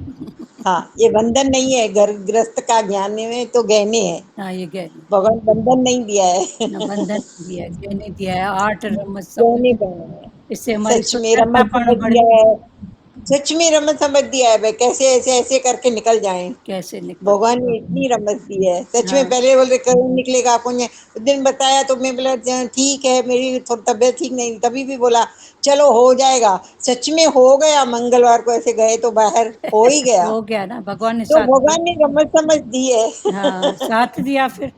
हाँ, ये बंधन नहीं है, घर गृहस्थ का ज्ञान में तो गहने हैं। हाँ, ये गहने। भगवान बंधन नहीं दिया है। ना बंधन दिया है, गहने दिया है, आठ रमत सब गहने कुछ। पहने हैं। इससे हमारी सच में रमत सुंदरतापन समझ बढ़। दिया है। सच में रमत समझ दिया है भाई, कैसे ऐसे ऐसे करके निकल जाएं। कैसे निकल। भगवान ने इतनी रमत दी है, सच में। हाँ पहले बोल रहे कौन निकलेगा कौन है, उस दिन बताया तो मैं बोला ठीक है, मेरी थोड़ी तबीयत ठीक नहीं, तभी भी बोला चलो हो जाएगा। सच में हो गया, मंगलवार को ऐसे गए तो बाहर हो ही गया। हो गया ना, भगवान ने तो साथ दिया। भगवान ने रमत समझ दी है। हाँ, साथ दिया फिर।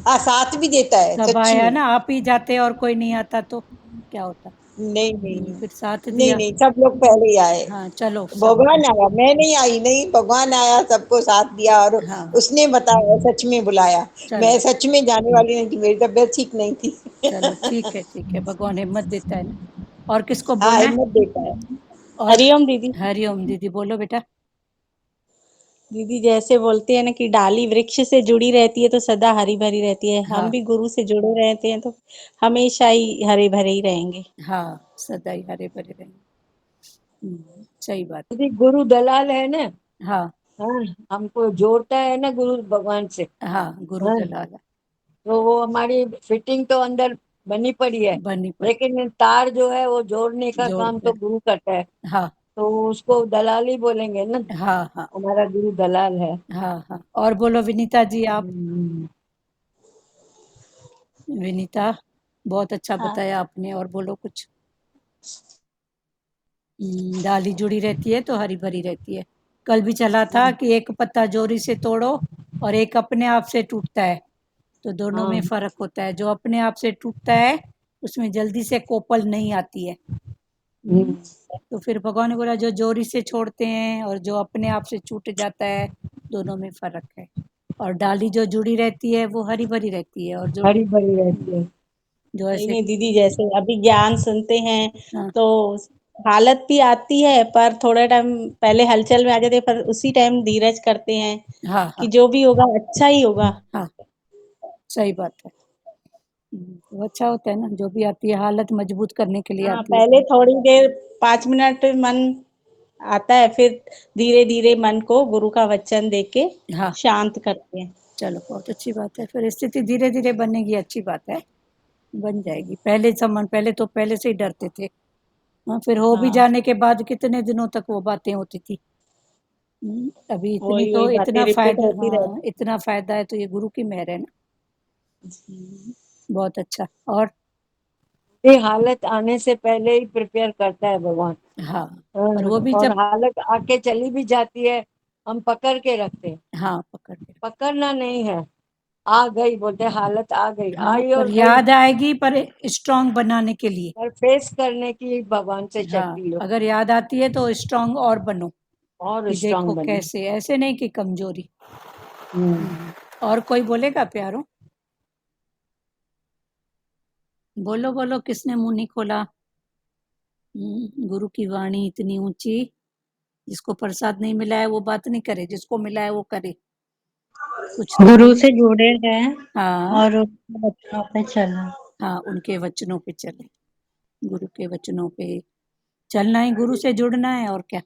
हाँ, साथ भी देता है सब सच आया में। ना, आप ही जाते और कोई नहीं आता तो क्या होता। नहीं नहीं फिर साथ नहीं दिया। नहीं, सब लोग पहले ही आए। हाँ, चलो सब। भगवान आया, मैं नहीं आई, नहीं भगवान आया, सबको साथ दिया और हाँ, उसने बताया, सच में बुलाया। मैं चलो। सच में जाने वाली नहीं थी, मेरी तबीयत ठीक नहीं थी। चलो ठीक है, ठीक है, भगवान हिम्मत देता है ना। और किसको हाँ, बोलना है? हिम्मत देता है। और हरिओम दीदी। हरिओम दीदी बोलो बेटा। दीदी जैसे बोलते हैं ना कि डाली वृक्ष से जुड़ी रहती है तो सदा हरी भरी रहती है, हाँ हम भी गुरु से जुड़े रहते हैं तो हमेशा ही हरे भरे ही रहेंगे। हाँ, सदा ही हरे भरे रहेंगे। सही बात। यदि गुरु दलाल है ना, हाँ हाँ, हमको जोड़ता है ना गुरु भगवान से, हाँ, गुरु हाँ, दलाल तो वो हमारी फिटिंग तो अंदर बनी पड़ी है, बनी पड़ी लेकिन तार जो है वो जोड़ने का काम जोड़ते। तो गुरु करता है, हाँ तो उसको दलाल ही बोलेंगे ना, हाँ हाँ हमारा गुरु दलाल है। हाँ हाँ। और बोलो विनीता जी आप। हम्म, विनीता, बहुत अच्छा हाँ बताया आपने, और बोलो कुछ। डाली जुड़ी रहती है तो हरी भरी रहती है। कल भी चला था कि एक पत्ता जोरी से तोड़ो और एक अपने आप से टूटता है, तो दोनों में हाँ, फर्क होता है। जो अपने आप से टूटता है उसमें जल्दी से कोपल नहीं आती है। हम्म, तो फिर भगवान ने बोला जो जोरी से छोड़ते हैं और जो अपने आप से छूट जाता है, दोनों में फर्क है। और डाली जो जुड़ी रहती है वो हरी भरी रहती है, और जो हरी भरी रहती है। जो सही ऐसे। में दीदी, जैसे अभी ज्ञान सुनते हैं हाँ तो हालत भी आती है, पर थोड़ा टाइम पहले हलचल में आ जाते हैं, पर उसी टाइम धीरज करते हैं हाँ कि हाँ जो भी होगा अच्छा ही होगा। हाँ, सही बात है। वो अच्छा होता है ना, जो भी आती है हालत मजबूत करने के लिए हाँ, आती है। पहले थोड़ी देर 5 मिनट मन आता है, फिर धीरे धीरे मन को गुरु का वचन देके हाँ, शांत करते हैं। चलो बहुत अच्छी बात है। फिर स्थिति धीरे धीरे बनेगी, अच्छी बात है, बन जाएगी। पहले समान, पहले तो पहले से ही डरते थे। हाँ, फिर हो भी हाँ, जाने के बाद कितने दिनों तक वो बातें होती थी। अभी इतनी वही तो वही बातें इतना रिपीट फायदा, होती हाँ रहती। इतना फायदा है तो ये गुरु की मेहर है ना। बहुत अच्छा। और ये हालत आने से पहले ही प्रिपेयर करता है भगवान। हाँ, और वो हाँ, भी और जब, हालत आके चली भी जाती है, हम पकड़ के रखते हैं, हाँ पकड़ के। पकड़ना नहीं है। आ गई बोलते, हालत आ गई, हाँ, आई पर और गई, याद आएगी, पर स्ट्रांग बनाने के लिए। और फेस करने की भगवान से हाँ, शक्ति लो, अगर याद आती है तो स्ट्रांग और बनो, और कि स्ट्रांग देखो बनो। कैसे, ऐसे नहीं कि कमजोरी। हम्म, और कोई बोलेगा प्यारो? बोलो बोलो, किसने मुंह नहीं खोला? गुरु की वाणी इतनी ऊंची, जिसको प्रसाद नहीं मिला है वो बात नहीं करे, जिसको मिला है वो करे। कुछ तो गुरु बोलो। से जुड़े रहे हाँ और उसके बच्चों पे चला। हाँ, उनके वचनों पे चले, गुरु के वचनों पे चलना ही गुरु से जुड़ना है, और क्या।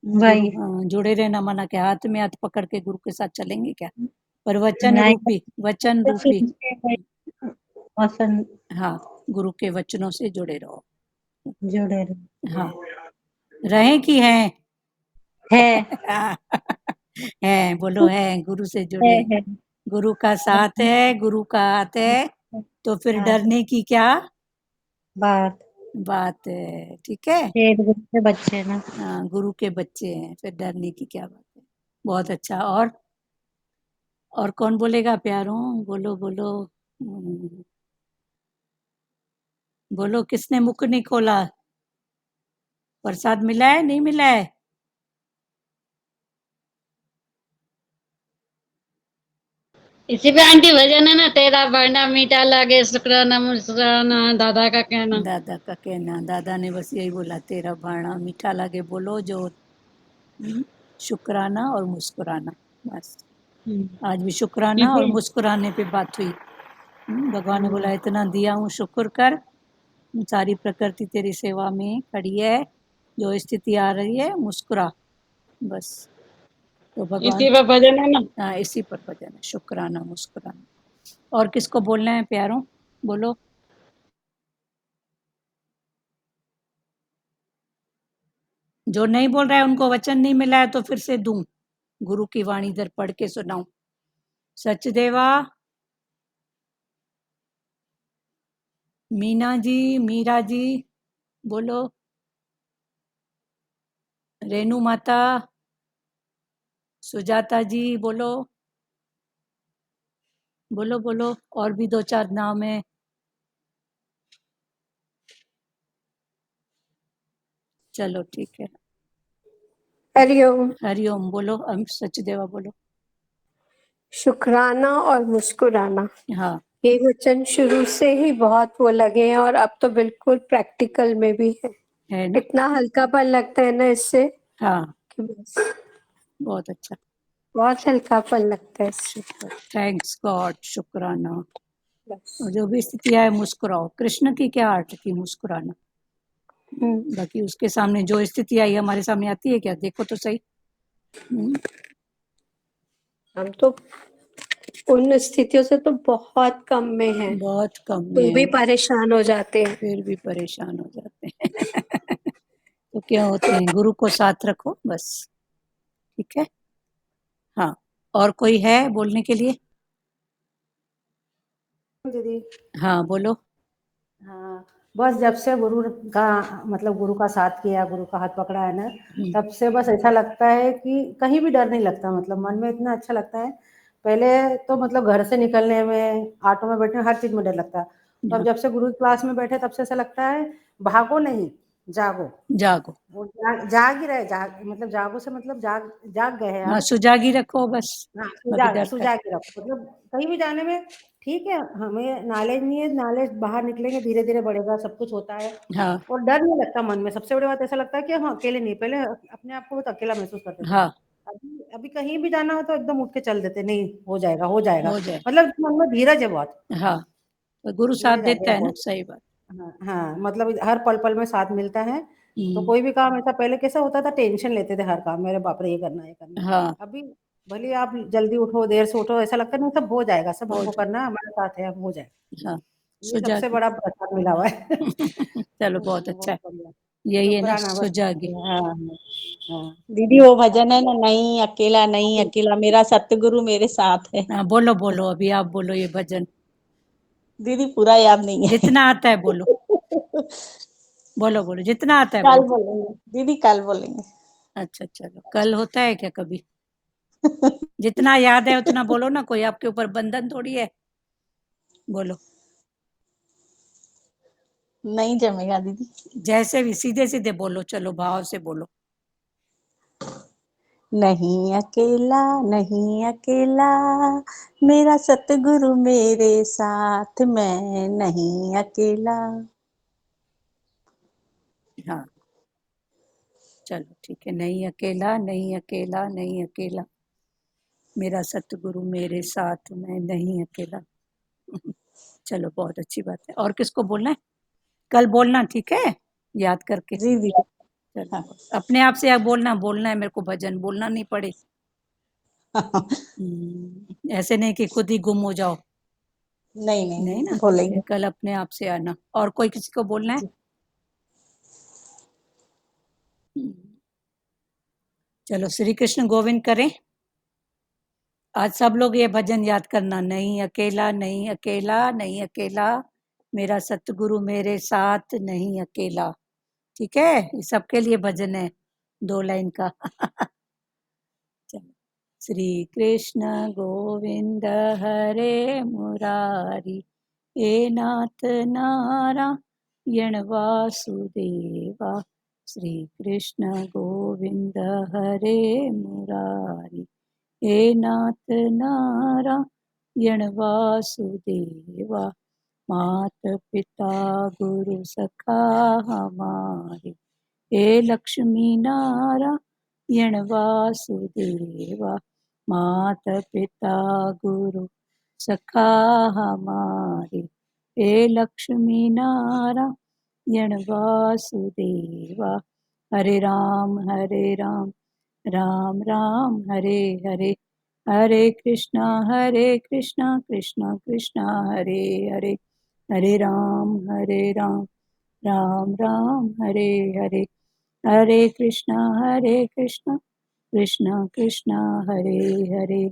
गुरु, वही हाँ, जुड़े रहना माना क्या हाथ में हाथ पकड़ के गुरु के साथ चलेंगे क्या? पर वचन नहीं, रूपी, वचन रूपी, मौसम हाँ, गुरु के वचनों से जुड़े रहो। जुड़े रहे हाँ, रहे कि हैं? है हैं, बोलो हैं, गुरु से जुड़े। है गुरु का साथ है, गुरु का हाथ है, तो फिर हाँ, डरने की क्या बात बात है? ठीक है। खेत गुरु के बच्चे ना। हाँ, गुरु के बच्चे हैं, फिर डरने की क्या बात है। बहुत अच्छा। और कौन बोलेगा प्यारों? बोलो बोलो। बोलो, किसने मुख नहीं खोला? प्रसाद मिला है, नहीं मिला है? इसी पे आंटी भजन है ना, तेरा वर्णा मीठा लागे शुक्राना मुस्कुराना, दादा का कहना। दादा का कहना, दादा ने बस यही बोला, तेरा भाणा मीठा लगे, बोलो जो। शुक्राना और मुस्कुराना, बस। आज भी शुक्राना और इसी मुस्कुराने पे बात हुई। भगवान ने बोला इतना दिया हूँ, शुक्र कर। सारी प्रकृति तेरी सेवा में खड़ी है, जो स्थिति आ रही है मुस्कुरा, बस। तो भगवान, इसी पे भजन है ना। हाँ इसी पर भजन है, शुक्राना मुस्कुराना। और किसको बोलना है प्यारों? बोलो। जो नहीं बोल रहा है, उनको वचन नहीं मिला है, तो फिर से दूं, गुरु की वाणी इधर पढ़ के सुनाऊं। सचदेवा, मीना जी, मीरा जी, बोलो। रेणु माता, सुजाता जी, बोलो बोलो बोलो। और भी दो चार नाम है। चलो ठीक है। हरिओम। हरिओम बोलो। सचदेवा बोलो। शुक्राना और मुस्कुराना, हाँ, ये वचन शुरू से ही बहुत वो लगे हैं, और अब तो बिल्कुल प्रैक्टिकल में भी है। है ना। इतना हल्कापन लगता है ना इससे हाँ, कि बस। बहुत अच्छा, बहुत हल्कापन लगता है इससे। शुक्र, थैंक्स गॉड, शुक्राना। बस। और जो भी स्थिति आए मुस्कुराओ। कृष्ण की क्या आर्ट थी, मुस्कुराना। बाकी उसके सामने जो स्थिति आई हमारे सामने आती है क्या, देखो तो सही। हम तो उन स्थितियों से तो बहुत कम में हैं, बहुत कम फिर भी में, परेशान हो जाते हैं। फिर भी परेशान हो जाते हैं। तो क्या होते हैं, गुरु को साथ रखो बस, ठीक है। हाँ, और कोई है बोलने के लिए? दीदी। हाँ बोलो। हाँ, बस जब से गुरु का मतलब गुरु का साथ किया, गुरु का हाथ पकड़ा है ना, तब से बस ऐसा लगता है कि कहीं भी डर नहीं लगता, मतलब मन में इतना अच्छा लगता है। पहले तो मतलब घर से निकलने में, ऑटो में बैठने में, हर चीज में डर लगता। तो अब जब से गुरु की क्लास में बैठे तब से ऐसा लगता है भागो नहीं, जागो। जागो, वो जाग ही रहे, मतलब जागो से मतलब जाग गए हैं हाँ, आप। सुजागी रखो बस, हाँ, बाकी डर का। सुजा के रखो, मतलब कहीं भी जाने में ठीक है, हमें नॉलेज नहीं है, नॉलेज बाहर निकलेंगे धीरे धीरे बढ़ेगा, सब कुछ होता है। हाँ और डर नहीं लगता मन में, सबसे बड़ी बात ऐसा लगता है कि हम अकेले नहीं, पहले अपने आप को बहुत अकेला महसूस करते थे। हाँ, अभी अभी कहीं भी जाना हो तो एकदम उठ के चल देते, नहीं हो जाएगा हो जाएगा, हो जाए। मतलब मन में धीरज है बहुत, हाँ, तो गुरु साथ धीरज आ देता गया है ना, बहुत। सही बात। हाँ हाँ, मतलब हर पल पल में साथ मिलता है। तो कोई भी काम ऐसा, पहले कैसा होता था, टेंशन लेते थे हर काम, मेरे बाप रे ये करना ये करना। हाँ, अभी भले आप जल्दी उठो देर से उठो, ऐसा लगता है नहीं सब हो जाएगा, सब हो हमको जाए। करना है, हमारे साथ है, अब हो जाएगा। हाँ, ये सबसे सुजागी। बड़ा प्रसाद मिला हुआ है। चलो बहुत अच्छा बहुत है, बढ़िया। यही है ना, शुक्राना बस। सुजागी। हाँ हाँ हाँ। दीदी वो भजन है ना, नहीं अकेला नहीं अकेला, मेरा सतगुरु मेरे साथ है। हाँ बोलो बोलो, अभी आप बोलो ये भजन, दीदी पूरा याद नहीं है। जितना आता है बोलो, बोलो बोलो, जितना आता है कल बोलो। बोलेंगे दीदी, कल बोलेंगे। अच्छा चलो, कल होता है क्या कभी? जितना याद है उतना बोलो ना, कोई आपके ऊपर बंधन थोड़ी है, बोलो। नहीं जमेगा दीदी। जैसे भी सीधे सीधे बोलो, चलो भाव से बोलो। नहीं अकेला नहीं अकेला, मेरा सतगुरु मेरे साथ, मैं नहीं अकेला। हाँ चलो ठीक है, नहीं अकेला नहीं अकेला नहीं अकेला, मेरा सतगुरु मेरे साथ, मैं नहीं अकेला। चलो बहुत अच्छी बात है। और किसको बोलना है? कल बोलना, ठीक है, याद करके। जी दीदी। चलो हाँ। अपने आप से आप बोलना, बोलना है मेरे को भजन, बोलना नहीं पड़े। ऐसे नहीं कि खुद ही गुम हो जाओ, नहीं नहीं नहीं ना, ठीक है, बोलेंगे। कल अपने आप से आना। और कोई किसी को बोलना है? चलो श्री कृष्ण गोविंद करें। आज सब लोग ये भजन याद करना, नहीं अकेला नहीं अकेला नहीं अकेला, मेरा सतगुरु मेरे साथ, नहीं अकेला। ठीक है, ये सबके लिए भजन है, 2 लाइन का। चलो, श्री कृष्ण गोविंद हरे मुरारी, हे नाथ नारायण वासुदेवा, श्री कृष्ण गोविंद हरे मुरारी, हे नाथ नारायण वासुदेवा, मात पिता गुरु सखा हमारे, हे लक्ष्मी नारायण वासुदेवा, मात पिता गुरु सखा हमारे, हे लक्ष्मी नारायण वासुदेवा। हरे राम राम राम हरे हरे, हरे कृष्णा कृष्णा कृष्णा हरे हरे, हरे राम राम राम हरे हरे, हरे कृष्णा कृष्णा कृष्णा हरे हरे।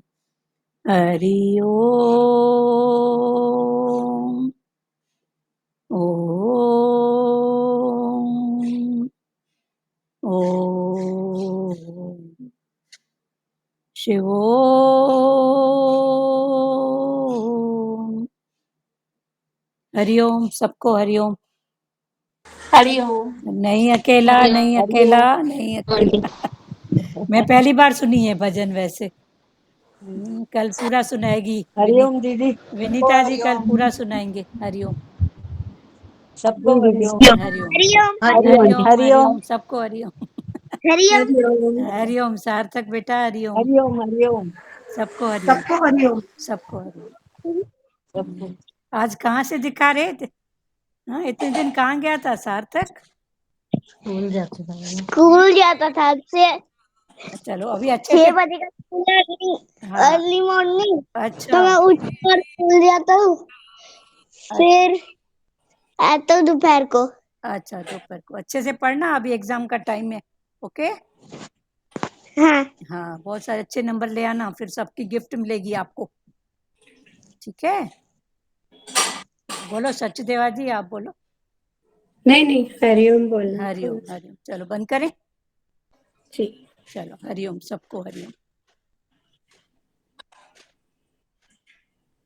हरि ओम ओम ओम शिवोम। हरिओम, सबको हरिओम। हरिओम। नहीं अकेला नहीं अकेला हरिओम। नहीं अकेला। मैं पहली बार सुनी है भजन वैसे। कल पूरा सुनाएगी हरिओम दीदी। सबको विनीता जी, कल हरिओम। पूरा सुनाएंगे। हरिओम सबको जी दीदी। हरिओम। हरिओम हरिओम। हरिओम हरिओम। हरिओम, सबको हरिओम। हरिओम। हरिओम। सार्थक बेटा हरिओम। हरिओम हरिओम सबको हरिओम। सबको हरिओम। सबको हरिओम। सबको। आज कहाँ से दिखा रहे थे? हाँ, इतने दिन कहाँ गया था सार्थक? स्कूल जाते थे। स्कूल जाता था से चलो अभी अच्छे 6 से। बजे का स्कूल है, हाँ। Early morning. तो अच्छा। मैं उठकर स्कूल जाता हूँ, फिर आता हूँ दोपहर को। अच्छा, दोपहर को अच्छे से पढ़ना, अभी एग्जाम का टाइम है। ओके। हाँ हाँ, बहुत सारे अच्छे नंबर ले आना, फिर सबकी गिफ्ट मिलेगी आपको। ठीक है। बोलो सचदेवा जी, आप बोलो। नहीं हरिओम बोलना। हरिओम हरिओम। चलो बंद करें। ठीक। चलो हरिओम, सबको हरिओम।